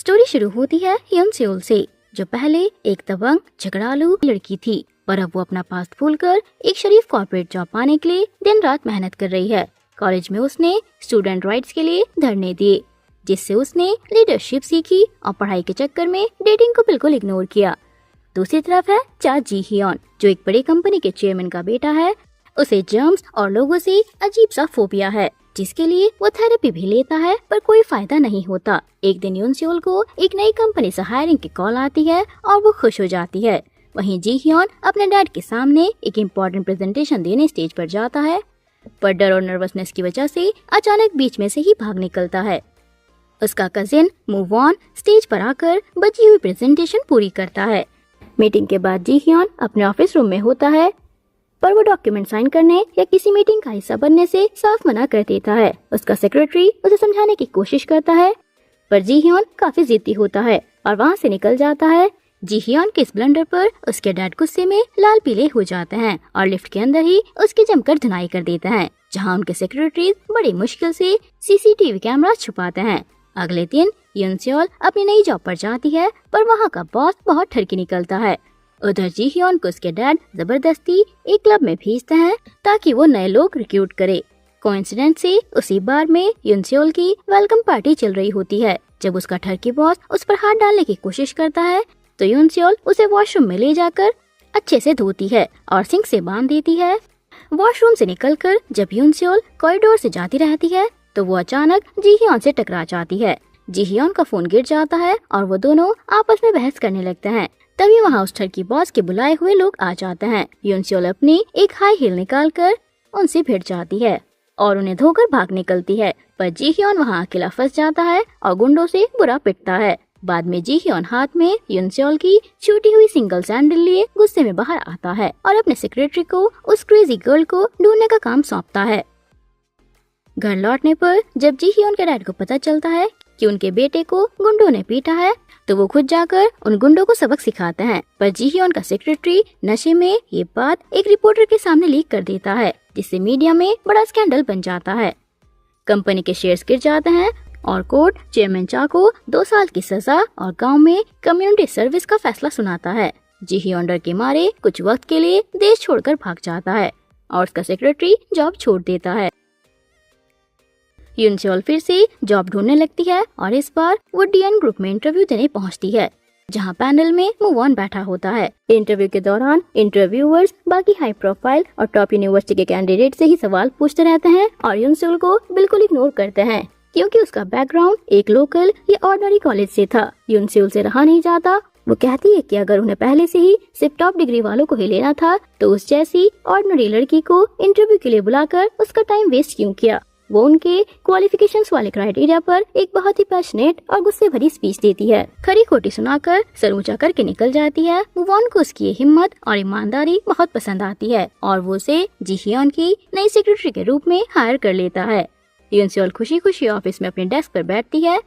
Story शुरू होती है यून सेओल से, जो पहले एक दबंग झगड़ालू लड़की थी, पर अब वो अपना पास्ट भूलकर एक शरीफ कॉर्पोरेट जॉब पाने के लिए दिन रात मेहनत कर रही है। कॉलेज में उसने स्टूडेंट राइट्स के लिए धरने दिए, जिससे उसने लीडरशिप सीखी और पढ़ाई के चक्कर में डेटिंग को बिल्कुल इग्नोर किया। दूसरी तरफ है चा जी हियोन, जो एक बड़ी कंपनी के चेयरमैन का बेटा है। उसे जर्म्स और लोगों से अजीब सा फोबिया है, जिसके लिए वो थेरेपी भी लेता है, पर कोई फायदा नहीं होता। एक दिन यून सेओल को एक नई कंपनी से हायरिंग की कॉल आती है और वो खुश हो जाती है। वहीं जी हियोन अपने डैड के सामने एक इम्पोर्टेंट प्रेजेंटेशन देने स्टेज पर जाता है, पर डर और नर्वसनेस की वजह से अचानक बीच में से ही भाग निकलता है। उसका कजिन मूव ऑन स्टेज पर आकर बची हुई प्रेजेंटेशन पूरी करता है। मीटिंग के बाद जी हियोन अपने ऑफिस रूम में होता है, पर वो डॉक्यूमेंट साइन करने या किसी मीटिंग का हिस्सा बनने से साफ मना कर देता है। उसका सेक्रेटरी उसे समझाने की कोशिश करता है, पर जी हियोन काफी जिद्दी होता है और वहाँ से निकल जाता है। जी हियोन के इस ब्लंडर पर उसके डैड गुस्से में लाल पीले हो जाते हैं और लिफ्ट के अंदर ही उसकी जमकर धुनाई कर देते हैं, जहाँ उनके सेक्रेटरी बड़ी मुश्किल से सीसीटीवी कैमरा छुपाते हैं। अगले दिन यून सेओल अपनी नई जॉब पर जाती है, पर वहाँ का बॉस बहुत ठरकी निकलता है। उधर जी हियोन को उसके डैड जबरदस्ती एक क्लब में भेजते हैं ताकि वो नए लोग रिक्रूट करे। कोइंसिडेंस से उसी बार में यून सेओल की वेलकम पार्टी चल रही होती है। जब उसका ठरकी बॉस उस पर हाथ डालने की कोशिश करता है, तो यून सेओल उसे वॉशरूम में ले जाकर अच्छे से धोती है और सिंक से बांध देती है। वॉशरूम से निकलकर जब यून सेओल कॉरिडोर से जाती रहती है, तो वो अचानक जी हियोन से टकरा जाती है। जी हियोन का फोन गिर जाता है और वो दोनों आपस में बहस करने लगते हैं। तभी वहाँ उस ठरकी बॉस के बुलाए हुए लोग आ जाते हैं। यून सेओल अपनी एक हाई हील निकालकर उनसे भिड़ जाती है और उन्हें धोकर भाग निकलती है, पर जी हियोन वहाँ अकेला फंस जाता है और गुंडों से बुरा पिटता है। बाद में जी हियोन हाथ में यून सेओल की छूटी हुई सिंगल सैंडल लिए गुस्से में बाहर आता है और अपने सेक्रेटरी को उस क्रेजी गर्ल को ढूंढने का काम सौंपता है। घर लौटने पर जब जी हियोन के डैड को पता चलता है कि उनके बेटे को गुंडों ने पीटा है, तो वो खुद जाकर उन गुंडों को सबक सिखाते हैं, पर जी हियोन का सेक्रेटरी नशे में ये बात एक रिपोर्टर के सामने लीक कर देता है, जिससे मीडिया में बड़ा स्कैंडल बन जाता है। कंपनी के शेयर्स गिर जाते हैं और कोर्ट चेयरमैन चा को 2 साल की सजा और गांव में कम्युनिटी सर्विस का फैसला सुनाता है। जी हियोन डर के मारे कुछ वक्त के लिए देश छोड़कर भाग जाता है और उसका सेक्रेटरी जॉब छोड़ देता है। यून सेओल फिर से जॉब ढूंढने लगती है और इस बार वो डीएन ग्रुप में इंटरव्यू देने पहुंचती है, जहां पैनल में मूव ऑन बैठा होता है। इंटरव्यू के दौरान इंटरव्यूअर्स बाकी हाई प्रोफाइल और टॉप यूनिवर्सिटी के कैंडिडेट से ही सवाल पूछते रहते हैं और यून सेओल को बिल्कुल इग्नोर करते हैं, क्योंकि उसका बैकग्राउंड एक लोकल या ऑर्डिनरी कॉलेज से था। यून सेओल से रहा नहीं जाता। वो कहती है कि अगर उन्हें पहले से ही सिर्फ टॉप डिग्री वालों को ही लेना था, तो उस जैसी ऑर्डिनरी लड़की को इंटरव्यू के लिए बुलाकर उसका टाइम वेस्ट क्यों किया। वो उनके क्वालिफिकेशंस वाले क्राइटेरिया पर एक बहुत ही पैशनेट और गुस्से भरी स्पीच देती है। खरी खोटी सुनाकर सर ऊंचा करके निकल जाती है। वॉन को उसकी ये हिम्मत और ईमानदारी बहुत पसंद आती है और वो उसे जी हियोन की नई सेक्रेटरी के रूप में हायर कर लेता है। यून सेओल खुशी खुशी ऑफिस में अपने डेस्क पर बैठती है।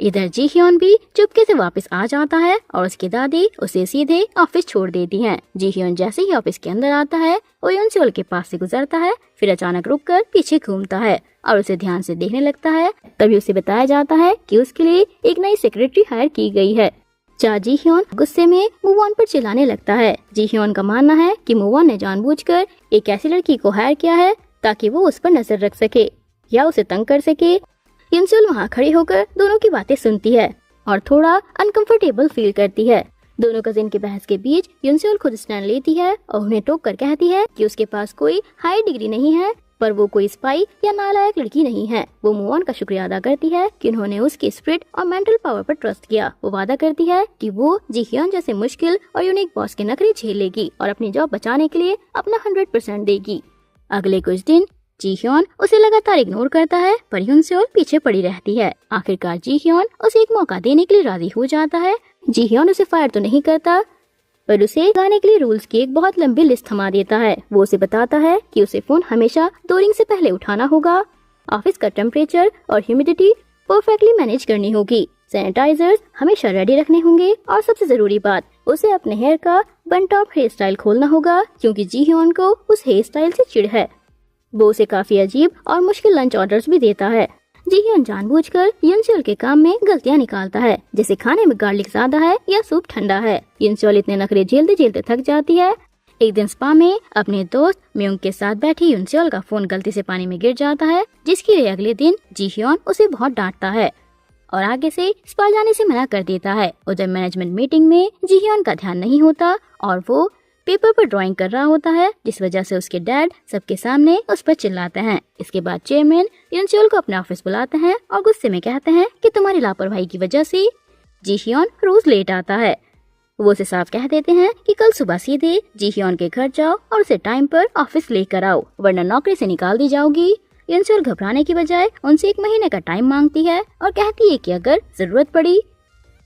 इधर जी हियोन भी चुपके से वापस आ जाता है और उसकी दादी उसे सीधे ऑफिस छोड़ देती हैं। जी हियोन जैसे ही ऑफिस के अंदर आता है, वो यून सेओल के पास से गुजरता है, फिर अचानक रुककर पीछे घूमता है और उसे ध्यान से देखने लगता है। तभी उसे बताया जाता है कि उसके लिए एक नई सेक्रेटरी हायर की गई है। चा जी हियोन गुस्से में मूव ऑन पर चिल्लाने लगता है। जी हियोन का मानना है कि मूव ऑन ने जानबूझकर एक ऐसी लड़की को हायर किया है ताकि वो उस पर नजर रख सके या उसे तंग कर सके। यून सेओल वहाँ खड़ी होकर दोनों की बातें सुनती है और थोड़ा अनकंफर्टेबल फील करती है। दोनों कजिन की बहस के बीच यून सेओल खुद स्टैंड लेती है और उन्हें टोक कर कहती है कि उसके पास कोई हाई डिग्री नहीं है, पर वो कोई स्पाई या नालायक लड़की नहीं है। वो मूव ऑन का शुक्रिया अदा करती है कि उन्होंने उसकी स्पिरिट और मेंटल पावर पर ट्रस्ट किया। वो वादा करती है कि वो जी हियोन जैसे मुश्किल और यूनिक बॉस के नखरे झेल लेगी और अपनी जॉब बचाने के लिए अपना 100% देगी। अगले कुछ दिन जी हियोन उसे लगातार इग्नोर करता है, पर यून सेओल पीछे पड़ी रहती है। आखिरकार जी हियोन उसे एक मौका देने के लिए राजी हो जाता है। जी हियोन उसे फायर तो नहीं करता, पर उसे गाने के लिए रूल्स की एक बहुत लंबी लिस्ट थमा देता है। वो उसे बताता है कि उसे फोन हमेशा 2 रिंग से पहले उठाना होगा, ऑफिस का टेम्परेचर और ह्यूमिडिटी परफेक्टली मैनेज करनी होगी, सैनिटाइजर्स हमेशा रेडी रखने होंगे और सबसे जरूरी बात, उसे अपने हेयर का बन टॉप हेयर स्टाइल खोलना होगा, क्योंकि जी हियोन को उस हेयर स्टाइल से चिढ़ है। वो उसे काफी अजीब और मुश्किल लंच ऑर्डर्स भी देता है। जीhyun जानबूझकर युनसेल के काम में गलतियाँ निकालता है, जैसे खाने में गार्लिक ज्यादा है या सूप ठंडा है। युनसेल इतने नखरे झेलते झेलते थक जाती है। एक दिन स्पा में अपने दोस्त म्यूंग के साथ बैठी युनसेल का फोन गलती से पानी में गिर जाता है, जिसके लिए अगले दिन जीhyun उसे बहुत डांटता है और आगे से स्पा जाने से मना कर देता है। उधर मैनेजमेंट मीटिंग में जीhyun का ध्यान नहीं होता और वो पेपर पर ड्राइंग कर रहा होता है, जिस वजह से उसके डैड सबके सामने उस पर चिल्लाते हैं। इसके बाद चेयरमैन युनसेल को अपने ऑफिस बुलाते हैं और गुस्से में कहते हैं कि तुम्हारी लापरवाही की वजह से जीhyun रोज लेट आता है। वो उसे साफ कह देते हैं कि कल सुबह सीधे जीhyun के घर जाओ और उसे टाइम पर ऑफिस लेकर आओ, वरना नौकरी से निकाल दी जाओगी। युनसेल घबराने की बजाय उनसे 1 महीने का टाइम मांगती है और कहती है कि अगर जरूरत पड़ी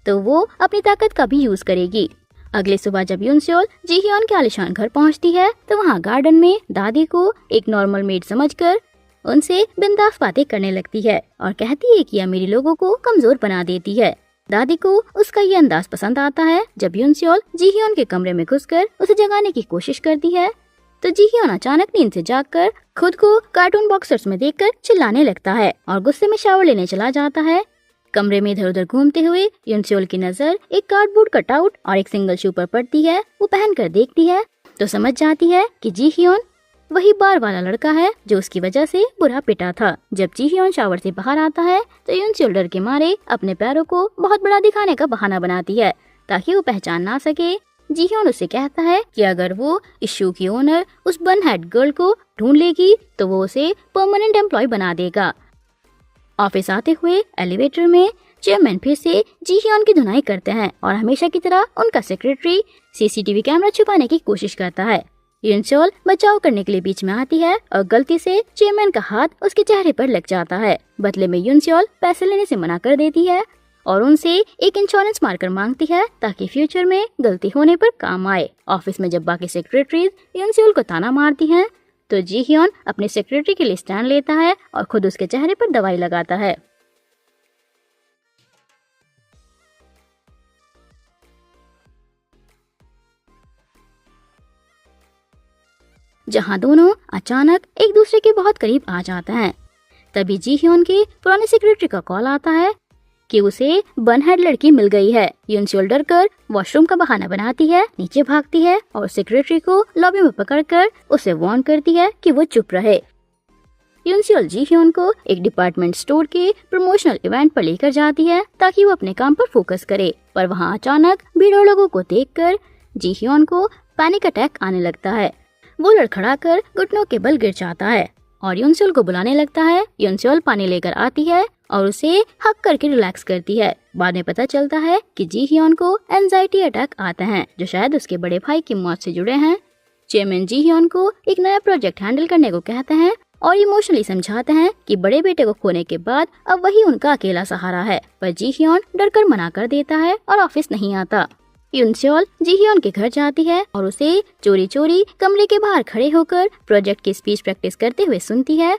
तो वो अपनी ताकत का भी यूज करेगी। अगले सुबह जब युनसेल जीhyun के आलिशान घर पहुंचती है तो वहाँ गार्डन में दादी को एक नॉर्मल मेड समझकर उनसे बिंदास बातें करने लगती है और कहती है कि अमीरी लोगों को कमजोर बना देती है। दादी को उसका ये अंदाज पसंद आता है। जब युनसेल जीhyun के कमरे में घुसकर उसे जगाने की कोशिश करती है तो जीhyun अचानक नींद से जागकर खुद को कार्टून बॉक्सर्स में देखकर चिल्लाने लगता है और गुस्से में शावर लेने चला जाता है। कमरे में इधर उधर घूमते हुए युनसेल की नजर एक कार्डबोर्ड कटआउट और एक सिंगल शू पर पड़ती है। वो पहनकर देखती है तो समझ जाती है कि जीhyun वही बार वाला लड़का है जो उसकी वजह से बुरा पिटा था। जब जीhyun शावर से बाहर आता है तो युनसेल डर के मारे अपने पैरों को बहुत बड़ा दिखाने का बहाना बनाती है ताकि वो पहचान ना सके। जीhyun उससे कहता है कि अगर वो इस शू की ओनर उस बन हेड गर्ल को ढूंढ लेगी तो वो उसे परमानेंट एम्प्लॉय बना देगा। ऑफिस आते हुए एलिवेटर में चेयरमैन फिर से जीhyun की धुनाई करते हैं और हमेशा की तरह उनका सेक्रेटरी सीसीटीवी कैमरा छुपाने की कोशिश करता है। युनसेल बचाव करने के लिए बीच में आती है और गलती से चेयरमैन का हाथ उसके चेहरे पर लग जाता है। बदले में युनसेल पैसे लेने से मना कर देती है और उनसे एक इंश्योरेंस मार्कर मांगती है ताकि फ्यूचर में गलती होने पर काम आए। ऑफिस में जब बाकी सेक्रेटरीज युनसेल को ताना मारती हैं तो जीhyun अपने सेक्रेटरी के लिए स्टैंड लेता है और खुद उसके चेहरे पर दवाई लगाता है। जहां दोनों अचानक एक दूसरे के बहुत करीब आ जाते हैं, तभी जीhyun के पुराने सेक्रेटरी का कॉल आता है कि उसे बन-हेड लड़की मिल गई है। युनसेल डरकर वॉशरूम का बहाना बनाती है, नीचे भागती है और सेक्रेटरी को लॉबी में पकड़कर उसे वार्न करती है कि वो चुप रहे। युनसेल जीhyun को एक डिपार्टमेंट स्टोर के प्रमोशनल इवेंट पर लेकर जाती है ताकि वो अपने काम पर फोकस करे, पर वहाँ अचानक भीड़ और लोगों को देखकर जीhyun को पैनिक अटैक आने लगता है। वो लड़खड़ाकर घुटनों के बल गिर जाता है और युनसेल को बुलाने लगता है। युनसेल पानी लेकर आती है और उसे हक करके रिलैक्स करती है। बाद में पता चलता है कि जीhyun को एंजाइटी अटैक आते हैं जो शायद उसके बड़े भाई की मौत से जुड़े हैं। चेयरमैन जीhyun को एक नया प्रोजेक्ट हैंडल करने को कहते हैं और इमोशनली समझाते हैं कि बड़े बेटे को खोने के बाद अब वही उनका अकेला सहारा है, पर जीhyun डरकर मना कर देता है और ऑफिस नहीं आता। युनसेल जीhyun के घर जाती है और उसे चोरी चोरी कमरे के बाहर खड़े होकर प्रोजेक्ट की स्पीच प्रैक्टिस करते हुए सुनती है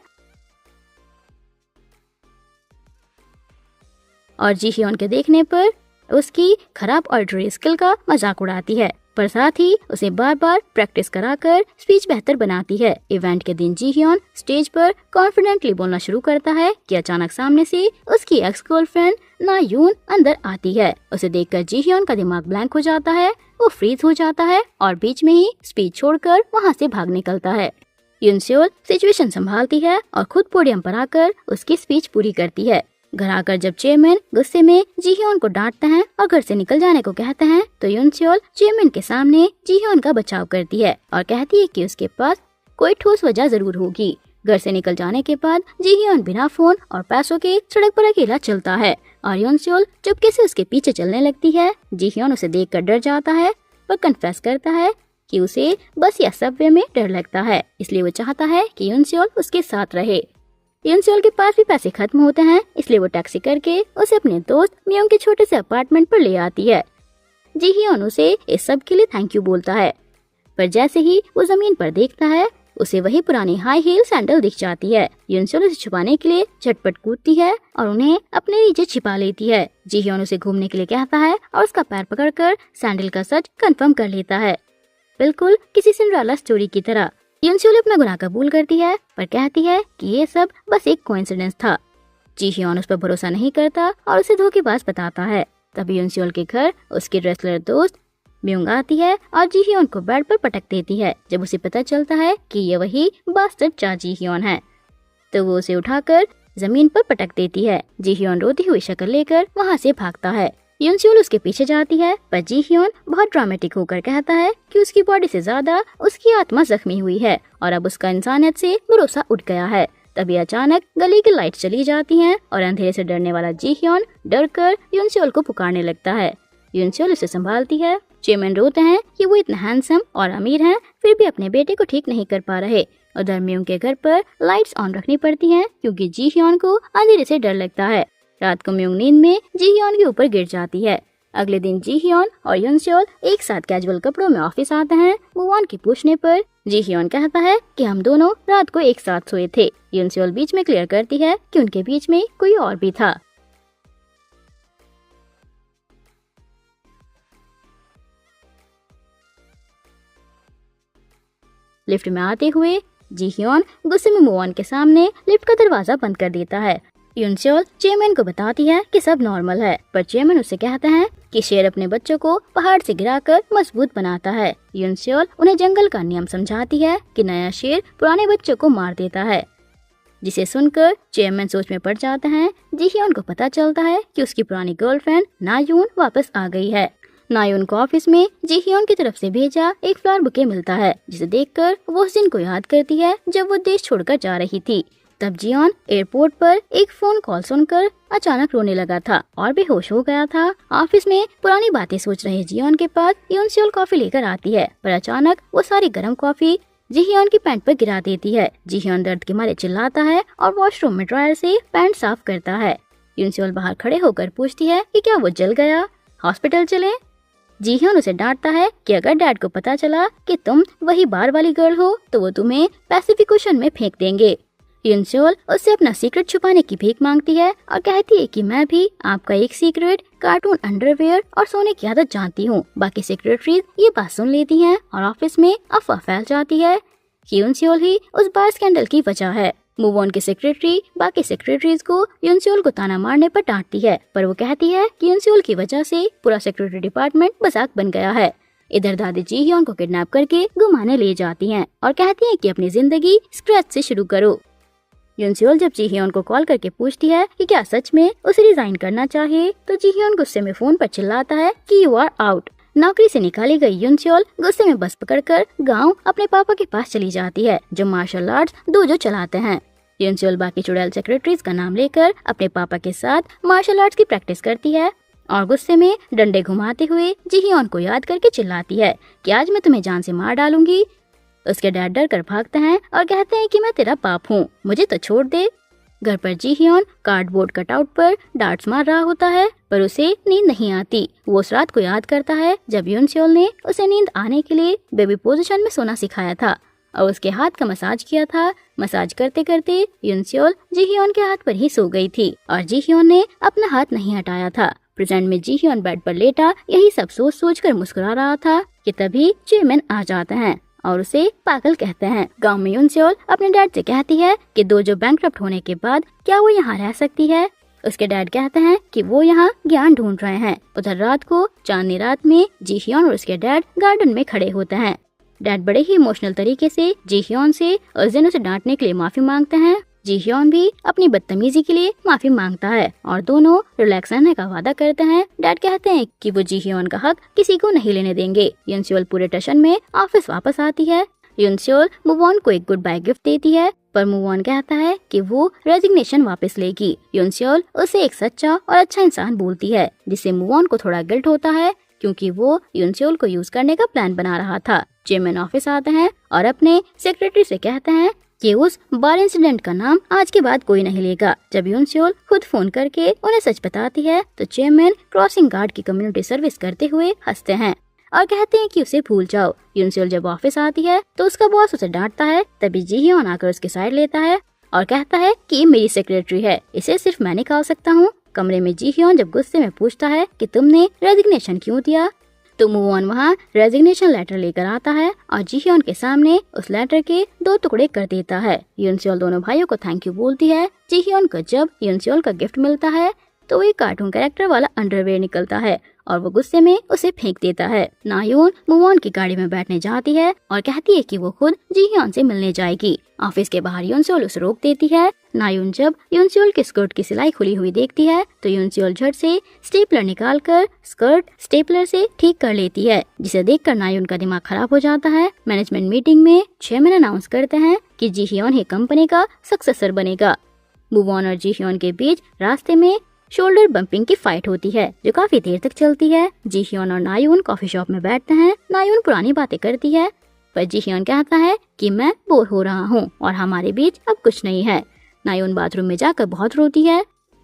और जीhyun के देखने पर उसकी खराब ऑडिटरी स्किल का मजाक उड़ाती है, पर साथ ही उसे बार बार प्रैक्टिस कराकर स्पीच बेहतर बनाती है। इवेंट के दिन जीhyun स्टेज पर कॉन्फिडेंटली बोलना शुरू करता है कि अचानक सामने से उसकी एक्स गर्लफ्रेंड ना यून अंदर आती है। उसे देखकर जीhyun का दिमाग ब्लैंक हो जाता है, वो फ्रीज हो जाता है और बीच में ही स्पीच छोड़कर वहाँ से भाग निकलता है। युनसेल सिचुएशन संभालती है और खुद पोडियम पर आकर उसकी स्पीच पूरी करती है। घर आकर जब चेयरमैन गुस्से में जीhyun को डांटते हैं और घर से निकल जाने को कहते हैं तो युनसेल चेयरमैन के सामने जीhyun का बचाव करती है और कहती है कि उसके पास कोई ठोस वजह जरूर होगी। घर से निकल जाने के बाद जीhyun बिना फोन और पैसों के सड़क पर अकेला चलता है और युनसेल चुपके से उसके पीछे चलने लगती है। जीhyun उसे देखकर डर जाता है पर कन्फेस करता है कि उसे बस या सबवे में डर लगता है, इसलिए वो चाहता है कि युनसेल उसके साथ रहे। युनसेल के पास भी पैसे खत्म होते हैं, इसलिए वो टैक्सी करके उसे अपने दोस्त म्यूंग के छोटे से अपार्टमेंट पर ले आती है। जीhyun उसे इस सब के लिए थैंक यू बोलता है, पर जैसे ही वो जमीन पर देखता है उसे वही पुरानी हाई हील सैंडल दिख जाती है। युनसेल उसे छुपाने के लिए झटपट कूदती है और उन्हें अपने नीचे छिपा लेती है। जीhyun उसे घूमने के लिए कहता है और उसका पैर पकड़कर सैंडल का सच कंफर्म कर लेता है, बिल्कुल किसी सिंड्रेला स्टोरी की तरह। युनसेल अपना गुनाह कबूल करती है पर कहती है कि ये सब बस एक कोइंसिडेंस था। जी हियोन उस पर भरोसा नहीं करता और उसे धोखेबाज बताता है। तभी यूनसेओल के घर उसकी रेसलर दोस्त म्यूंग आती है और जी हियोन को बेड पर पटक देती है। जब उसे पता चलता है कि ये वही बास्टर्ड चा जी हियोन है तो वो उसे उठाकर जमीन पर पटक देती है। जी हियोन रोती हुई शक्ल लेकर वहाँ से भागता है। यूनसेओल उसके पीछे जाती है पर जी हियोन बहुत ड्रामेटिक होकर कहता है कि उसकी बॉडी से ज्यादा उसकी आत्मा जख्मी हुई है और अब उसका इंसानियत से भरोसा उठ गया है। तभी अचानक गली की लाइट चली जाती हैं और अंधेरे से डरने वाला जी हियोन डर कर यूनसेओल को पुकारने लगता है। यूनसेओल उसे संभालती है। चेमन रोते हैं कि वो इतना हैंडसम और अमीर हैं फिर भी अपने बेटे को ठीक नहीं कर पा रहे। उधर म्यूंग के घर पर लाइट्स ऑन रखनी पड़ती हैं क्योंकि जी हियोन को अंधेरे से डर लगता है। रात को म्यूंग नींद में जी हियोन के ऊपर गिर जाती है। अगले दिन जी हियोन और यूनसेओल एक साथ कैजुअल कपड़ों में ऑफिस आते हैं। मूव की पूछने पर जी हियोन कहता है कि हम दोनों रात को एक साथ सोए थे। यूनसेओल बीच में क्लियर करती है कि उनके बीच में कोई और भी था। लिफ्ट में आते हुए जी हियोन गुस्से में मूव के सामने लिफ्ट का दरवाजा बंद कर देता है। यूनसेओल चेयरमैन को बताती है कि सब नॉर्मल है पर चेयरमैन उसे कहते हैं कि शेर अपने बच्चों को पहाड़ से गिराकर मजबूत बनाता है। यूनसेओल उन्हें जंगल का नियम समझाती है कि नया शेर पुराने बच्चों को मार देता है, जिसे सुनकर चेयरमैन सोच में पड़ जाते हैं। जी हियोन को पता चलता है कि उसकी पुरानी गर्लफ्रेंड नायून वापस आ गई है। नायून को ऑफिस में जी हियोन की तरफ से भेजा एक फ्लावर बुके मिलता है, जिसे देखकर वो उस दिन को याद करती है जब वो देश छोड़कर जा रही थी। तब जियोन एयरपोर्ट पर एक फोन कॉल सुनकर अचानक रोने लगा था और बेहोश हो गया था। ऑफिस में पुरानी बातें सोच रहे जियोन के पास यूनसेओल कॉफी लेकर आती है पर अचानक वो सारी गर्म कॉफी जी हियोन की पैंट पर गिरा देती है। जी हियोन दर्द के मारे चिल्लाता है और वॉशरूम में ड्रायर से पैंट साफ करता है। यूनसेओल बाहर खड़े होकर पूछती है कि क्या वो जल गया, हॉस्पिटल चलें? जी हियोन उसे डांटता है कि अगर डैड को पता चला कि तुम वही बार वाली गर्ल हो तो वो तुम्हें पैसिफिक ओशन में फेंक देंगे। यूनसेओल उससे अपना सीक्रेट छुपाने की भीख मांगती है और कहती है कि मैं भी आपका एक सीक्रेट कार्टून अंडरवेयर और सोने की आदत जानती हूँ। बाकी सेक्रेटरीज ये बात सुन लेती हैं और ऑफिस में अफवाह फैल जाती है कि यूनसेओल ही उस बार स्कैंडल की वजह है। मूव ऑन के सेक्रेटरी बाकी सेक्रेटरीज को यूनसेओल को ताना मारने पर डांटती है पर वो कहती है कि यूनसेओल की वजह से पूरा सेक्रेटरी डिपार्टमेंट मजाक बन गया है। इधर दादी जी हियोन को किडनैप करके घुमाने ले जाती हैं और कहती हैं कि अपनी जिंदगी स्क्रैच से शुरू करो। यूनसेओल जब जी हियोन को कॉल करके पूछती है कि क्या सच में उसे रिजाइन करना चाहिए तो जी हियोन गुस्से में फोन पर चिल्लाता है कि यू आर आउट। नौकरी से निकाली गई यूनसेओल गुस्से में बस पकड़कर गांव अपने पापा के पास चली जाती है जो मार्शल आर्ट्स डोजो चलाते हैं। यूनसेओल बाकी चुड़ैल सेक्रेटरीज का नाम लेकर अपने पापा के साथ मार्शल आर्ट्स की प्रैक्टिस करती है और गुस्से में डंडे घुमाते हुए जी हियोन को याद करके चिल्लाती है कि आज मैं तुम्हें जान से मार डालूंगी। उसके डैड डर कर भागते हैं और कहते हैं कि मैं तेरा बाप हूँ, मुझे तो छोड़ दे। घर पर जी हियोन कार्डबोर्ड कटआउट पर डार्ट्स मार रहा होता है पर उसे नींद नहीं आती। वो उस रात को याद करता है जब यूनसेओल ने उसे नींद आने के लिए बेबी पोजीशन में सोना सिखाया था और उसके हाथ का मसाज किया था। मसाज करते करते यूनसेओल जी हियोन के हाथ पर ही सो गई थी और जी हियोन ने अपना हाथ नहीं हटाया था। प्रेजेंट में जी हियोन बेड पर लेटा यही सब सोच सोच कर मुस्कुरा रहा था कि तभी चेयरमैन आ जाते हैं और उसे पागल कहते हैं। गांव में यूनसेओल अपने डैड से कहती है कि डोजो बैंकक्रप्ट होने के बाद क्या वो यहाँ रह सकती है। उसके डैड कहते हैं कि वो यहाँ ज्ञान ढूंढ रहे हैं। उधर रात को चांदनी रात में जी हियोन और उसके डैड गार्डन में खड़े होते हैं। डैड बड़े ही इमोशनल तरीके से जी हियोन से उस दिन उसे डांटने के लिए माफी मांगते हैं। जी हियोन भी अपनी बदतमीजी के लिए माफी मांगता है और दोनों रिलैक्स रहने का वादा करते हैं। डैड कहते हैं कि वो जी हियोन का हक किसी को नहीं लेने देंगे। यूनसेओल पूरे टशन में ऑफिस वापस आती है। यूनसेओल मूव ऑन को एक गुड बाय गिफ्ट देती है पर मूव ऑन कहता है कि वो रेजिग्नेशन वापस लेगी। यूनसेओल उसे एक सच्चा और अच्छा इंसान बोलती है जिससे मूव ऑन को थोड़ा गिल्ट होता है क्योंकि वो यूनसेओल को यूज करने का प्लान बना रहा था। चेयरमैन ऑफिस आते हैं और अपने सेक्रेटरी से कहते हैं कि उस बार इंसिडेंट का नाम आज के बाद कोई नहीं लेगा। जब यूनसेओल खुद फोन करके उन्हें सच बताती है तो चेयरमैन क्रॉसिंग गार्ड की कम्युनिटी सर्विस करते हुए हंसते हैं और कहते हैं कि उसे भूल जाओ। यूनसेओल जब ऑफिस आती है तो उसका बॉस उसे डांटता है। तभी जी हियोन आकर उसकी साइड लेता है और कहता है कि मेरी सेक्रेटरी है, इसे सिर्फ मैं निकाल सकता हूँ। कमरे में जी हियोन जब गुस्से में पूछता है कि तुमने रेजिग्नेशन क्यों दिया तो मूवॉन वहाँ रेजिग्नेशन लेटर लेकर आता है और जीह्योन के सामने उस लेटर के 2 टुकड़े कर देता है। यूनसेओल दोनों भाइयों को थैंक यू बोलती है। जीह्योन को जब यूनसेओल का गिफ्ट मिलता है तो वो एक कार्टून कैरेक्टर वाला अंडरवेयर निकलता है और वो गुस्से में उसे फेंक देता है। नायून मूवॉन की गाड़ी में बैठने जाती है और कहती है कि वो खुद जीह्योन से मिलने जाएगी। ऑफिस के बाहर यूनसेओल उसे रोक देती है। नायून जब यूनसेओल के स्कर्ट की सिलाई खुली हुई देखती है तो यूनसेओल झट से स्टेपलर निकालकर स्कर्ट स्टेपलर से ठीक कर लेती है, जिसे देखकर नायून का दिमाग खराब हो जाता है। मैनेजमेंट मीटिंग में चेयरमैन अनाउंस करते हैं कि जीह्योन ही कंपनी का सक्सेसर बनेगा। मूवॉन और जीह्योन के बीच रास्ते में शोल्डर बम्पिंग की फाइट होती है जो काफी देर तक चलती है। जीह्योन और नायून कॉफी शॉप में बैठते हैं। नायून पुरानी बातें करती है पर जीह्योन कहता है कि मैं बोर हो रहा हूँ और हमारे बीच अब कुछ नहीं है। नायून बाथरूम में जाकर बहुत रोती है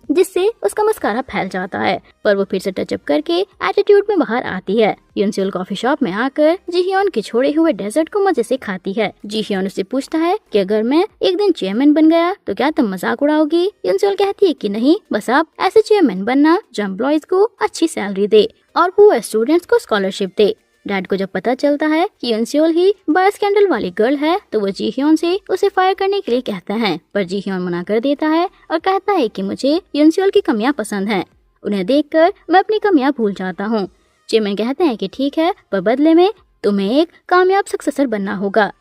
जिससे उसका मस्कारा फैल जाता है, पर वो फिर से टचअप करके एटीट्यूड में बाहर आती है। यूनसेओल कॉफी शॉप में आकर जीह्योन के छोड़े हुए डेजर्ट को मजे से खाती है। जीह्योन उससे पूछता है कि अगर मैं एक दिन चेयरमैन बन गया तो क्या तुम मजाक उड़ाओगी? यूनसेओल कहती है कि नहीं, बस आप ऐसे चेयरमैन बनना जो एम्प्लॉइज को अच्छी सैलरी दे और पुअर स्टूडेंट्स को स्कॉलरशिप दे। डैड को जब पता चलता है कि यूनसेओल ही बड़ा स्कैंडल वाली गर्ल है तो वो जीह्योन से उसे फायर करने के लिए कहते हैं, पर जीह्योन मना कर देता है और कहता है कि मुझे यूनसेओल की कमियां पसंद हैं। उन्हें देखकर मैं अपनी कमियां भूल जाता हूँ। चेयरमैन कहते हैं कि ठीक है, पर बदले में तुम्हें एक कामयाब सक्सेसर बनना होगा।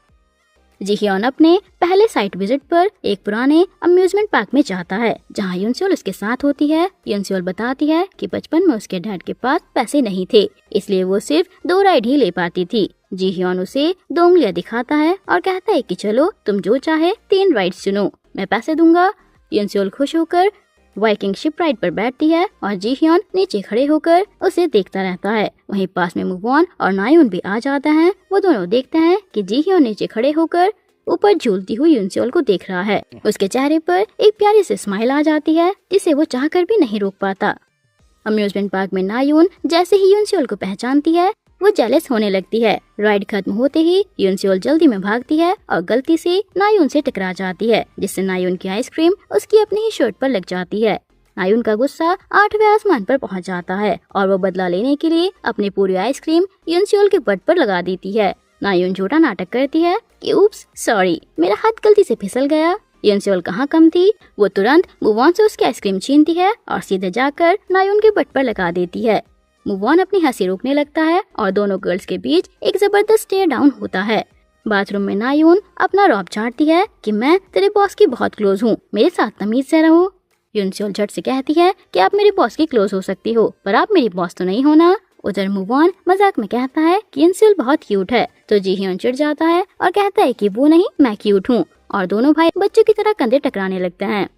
जीह्योन अपने पहले साइट विजिट पर एक पुराने अम्यूजमेंट पार्क में जाता है जहां यूनसेओल उसके साथ होती है। यूनसेओल बताती है कि बचपन में उसके डैड के पास पैसे नहीं थे, इसलिए वो सिर्फ 2 राइड ही ले पाती थी। जीह्योन उसे 2 उंगलियां दिखाता है और कहता है कि चलो तुम जो चाहे 3 राइड चुनो, मैं पैसे दूंगा। यूनसेओल खुश होकर वाइकिंग शिप राइड पर बैठती है और जीह्योन नीचे खड़े होकर उसे देखता रहता है। वहीं पास में मूवॉन और नायून भी आ जाते हैं। वो दोनों देखते हैं कि जीह्योन नीचे खड़े होकर ऊपर झूलती हुई यूनसेओल को देख रहा है। उसके चेहरे पर एक प्यारी सी स्माइल आ जाती है जिसे वो चाहकर भी नहीं रोक पाता। अम्यूजमेंट पार्क में नायून जैसे ही यूनसेओल को पहचानती है वो जेलस होने लगती है। राइड खत्म होते ही यूनसेओल जल्दी में भागती है और गलती से नायून से टकरा जाती है, जिससे नायून की आइसक्रीम उसकी अपनी ही शर्ट पर लग जाती है। नायून का गुस्सा 8वें आसमान पर पहुंच जाता है और वो बदला लेने के लिए अपनी पूरी आइसक्रीम यूनसेओल के बट पर लगा देती है। नायून झूठा नाटक करती है कि उप्स सॉरी, मेरा हाथ गलती से फिसल गया। यूनसेओल कहाँ कम थी, वो तुरंत मूवॉन से उसकी आइसक्रीम छीनती है और सीधे जाकर नायून के बट पर लगा देती है। मूवॉन अपनी हंसी रोकने लगता है और दोनों गर्ल्स के बीच एक जबरदस्त स्टेयर डाउन होता है। बाथरूम में नायून अपना रौब झाड़ती है कि मैं तेरे बॉस की बहुत क्लोज हूँ, मेरे साथ तमीज से रहो। यूनसेओल झट से कहती है कि आप मेरे बॉस की क्लोज हो सकती हो, पर आप मेरी बॉस तो नहीं हो ना। उधर मूवॉन मजाक में कहता है कि यूनसेओल बहुत क्यूट है, तो जीह्योन चिढ़ जाता है और कहता है कि वो नहीं, मैं क्यूट हूँ, और दोनों भाई बच्चों की तरह कंधे टकराने लगते हैं।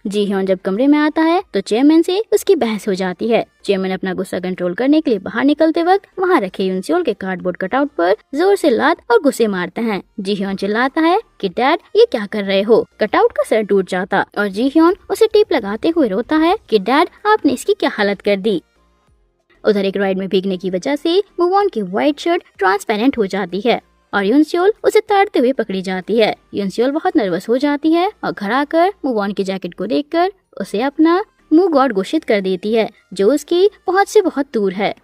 जीह्योन जब कमरे में आता है तो चेयरमैन से उसकी बहस हो जाती है। चेयरमैन अपना गुस्सा कंट्रोल करने के लिए बाहर निकलते वक्त वहाँ रखे यूनसेओल के कार्डबोर्ड कटआउट पर जोर से लात और गुस्से मारते हैं। जीह्योन चिल्लाता है कि डैड ये क्या कर रहे हो। कटआउट का सर टूट जाता और जीह्योन उसे टेप लगाते हुए रोता है कि डैड आपने इसकी क्या हालत कर दी। उधर एक राइड में भीगने की वजह से मूवॉन की व्हाइट शर्ट ट्रांसपेरेंट हो जाती है और यूनसेओल उसे ताड़ते हुए पकड़ी जाती है। यूनसेओल बहुत नर्वस हो जाती है और घर आकर मूवॉन की जैकेट को देखकर उसे अपना मुंह गॉड घोषित कर देती है जो उसकी पहुंच से बहुत दूर है।